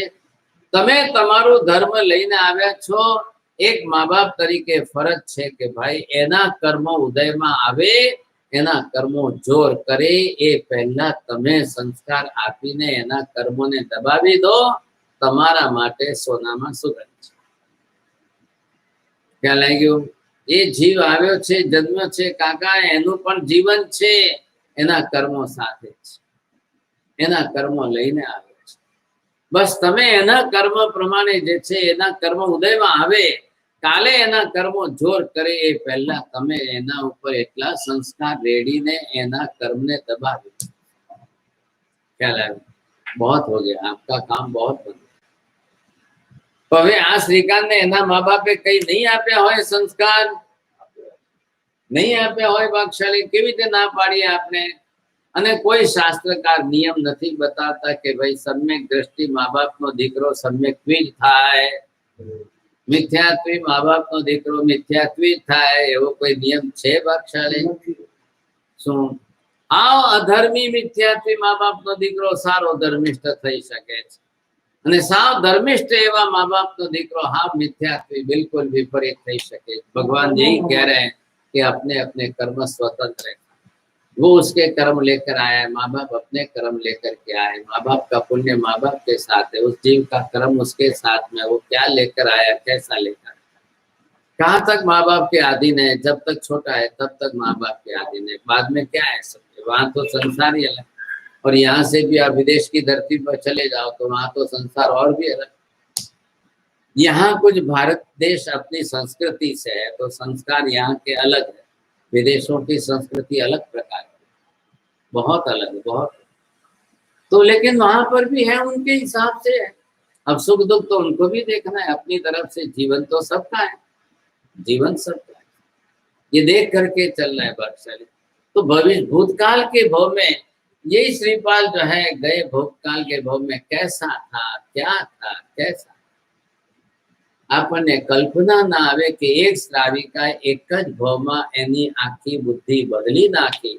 તમે તમારો ધર્મ લઈને આવ્યા છો। એક મા બાપ તરીકે ફરજ છે કે ભાઈ એના કર્મો ઉદયમાં આવે, એના કર્મો જોર કરે એ પહેલા તમે સંસ્કાર આપીને એના કર્મોને દબાવી દો, તમારા માટે સોનામાં સુગંધ છે। ખ્યાલ આવી ગયો? એ જીવ આવ્યો છે, જન્મ્યો છે કાકા, એનું પણ જીવન છે એના કર્મો સાથે છે, એના કર્મો લઈને આવ્યો છે। બસ તમે એના કર્મ પ્રમાણે જે છે એના કર્મ ઉદયમાં આવે, કાલે એના કર્મો જોર કરે એ પહેલા તમે એના ઉપર એટલા સંસ્કાર રેડીને એના કર્મને દબાવી દો। ખ્યાલ આવ્યો? बहुत हो गया, आपका काम बहुत बन गया। હવે આ શ્રીકાંતને એના મા બાપે કઈ નહીં આપ્યા હોય, સંસ્કાર નહીં આપ્યા હોય, ભાગશાળી કેવી રીતે ના પાડીએ આપણે? અને કોઈ શાસ્ત્રકાર નિયમ નથી બતાવતા કે ભાઈ સમ્યક દ્રષ્ટિ મા બાપનો દીકરો સમ્યક્વી જ થાય, મિથ્યાત્વી મા બાપનો દીકરો મિથ્યાત્વી જ થાય, એવો કોઈ નિયમ છે ભાગશાળી? શું આવ અધર્મી મિથ્યાત્વી મા બાપનો દીકરો સારો ધર્મિષ્ઠ થઈ શકે છે, અને સાવ ધર્મિષ્ઠ એવા माँ बाप तो દીકરો हाँ मिथ्यात्वी बिल्कुल विपरीत થઈ શકે। भगवान यही कह रहे हैं कि अपने अपने कर्म स्वतंत्र है, वो उसके कर्म लेकर आया है, माँ बाप अपने कर्म लेकर के आए, माँ बाप का पुण्य माँ बाप के साथ है, उस जीव का कर्म उसके साथ में, वो क्या लेकर आया, कैसा लेकर, कहाँ तक माँ बाप के अधीन है, जब तक छोटा है तब तक माँ बाप के अधीन है, बाद में क्या है सब, वहां तो संसार ही अलग। और यहाँ से भी आप विदेश की धरती पर चले जाओ तो वहां तो संसार और भी अलग। यहाँ कुछ भारत देश अपनी संस्कृति से है तो संस्कार यहाँ के अलग है, विदेशों की संस्कृति अलग प्रकार की, बहुत अलग, बहुत। तो लेकिन वहां पर भी है उनके हिसाब से है। अब सुख दुख तो उनको भी देखना है, अपनी तरफ से जीवन तो सबका है, जीवन सबका है, ये देख करके चलना है भागशाली। तो भविष्य भूतकाल के भव में यही श्रीपाल जो है गए भूतकाल के भव में कैसा था, क्या था, कैसा, આપણને કલ્પના ના આવે કે એક શ્રાવિકા એક જ ભવમાં એની આખી બુદ્ધિ બદલી નાખી,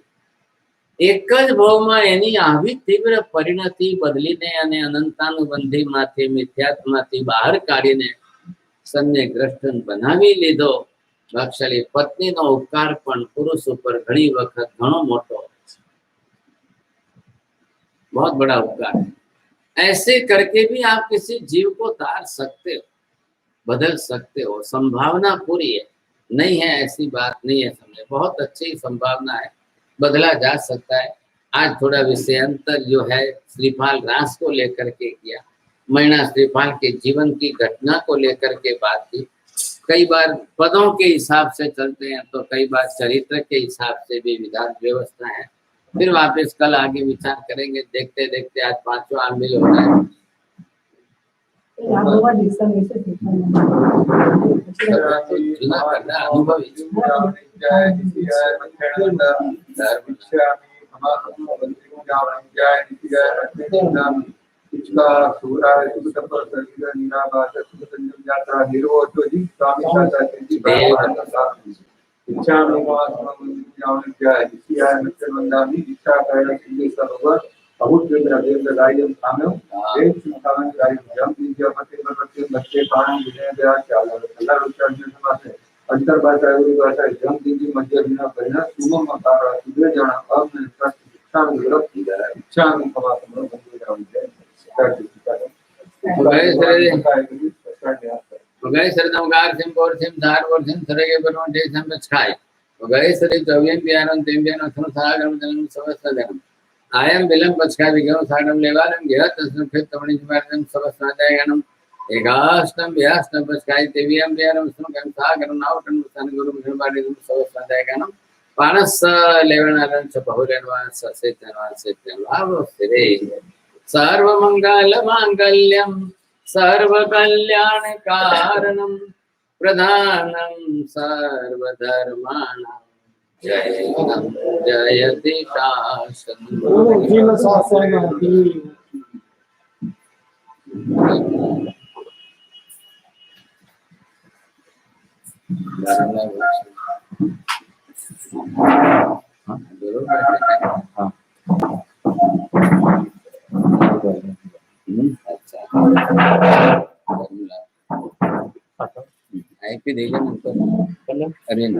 એક જ ભવમાં એની આવી તીવ્ર પરિણતિ બદલીને અને અનંતાનુબંધીમાંથી મિથ્યાત્વમાંથી બહાર કાઢીને સમ્યગ્રસ્તન બનાવી લીધો। ભાગશાળી પત્નીનો ઉપકાર પણ પુરુષ ઉપર ઘણી વખત ઘણો મોટો હોય છે, बहुत बड़ा उपकार है। ऐसे करके भी आप किसी जीव को तार सकते हो, बदल सकते हो, संभावना पूरी है, नहीं है ऐसी बात नहीं है, समझे, बहुत अच्छी संभावना है, बदला जा सकता है। आज थोड़ा विषयांतर जो है श्रीपाल रास को लेकर के किया, मैना श्रीपाल के जीवन की घटना को लेकर के बात की। कई बार पदों के हिसाब से चलते हैं तो कई बार चरित्र के हिसाब से भी विधान व्यवस्था है। फिर वापस कल आगे विचार करेंगे, देखते देखते आज 5वां आमिल हो रहा है। बहुत केंद्र गायम साम्यम एक सुतान गायम जम विद्यापति प्रति बच्चे पारण विजय दया चालू कलर उच्चारण समासे अंतर भाषा एवरी भाषा जम दिजी मध्य बिना परिणा सुमम मकार सुदे जन अब में शिक्षा में विरक्त की है इच्छा में कमा समरो बंदे राव है गए सरदमगार सिम कोर सिम धार और सिम सरगे बनो दे सम छाय गए सरे तव्यन प्यारन तेम्बियन असनो सागरम जन्म सवस्तगम आयम बिलम पचका विगम सागरम लेवारम गया तस्म फिर तमणि जमारम सवस्तादयगनम एकाष्टम व्याष्टम पचकाय तेव्यम प्यारम असनो कम सागरम नावटन सन गुरु मिलबादि सवस्तादयगनम पानस लेवनारन च बहुरनवान ससेतनवान सेतनवाव सिरे सर्वमंगल मांगल्यम सर्वकल्याण कारणम प्रधानम सर्वधर्माणां जयं जयति शासनम्। आईपी दिल्यानंतर अरेंज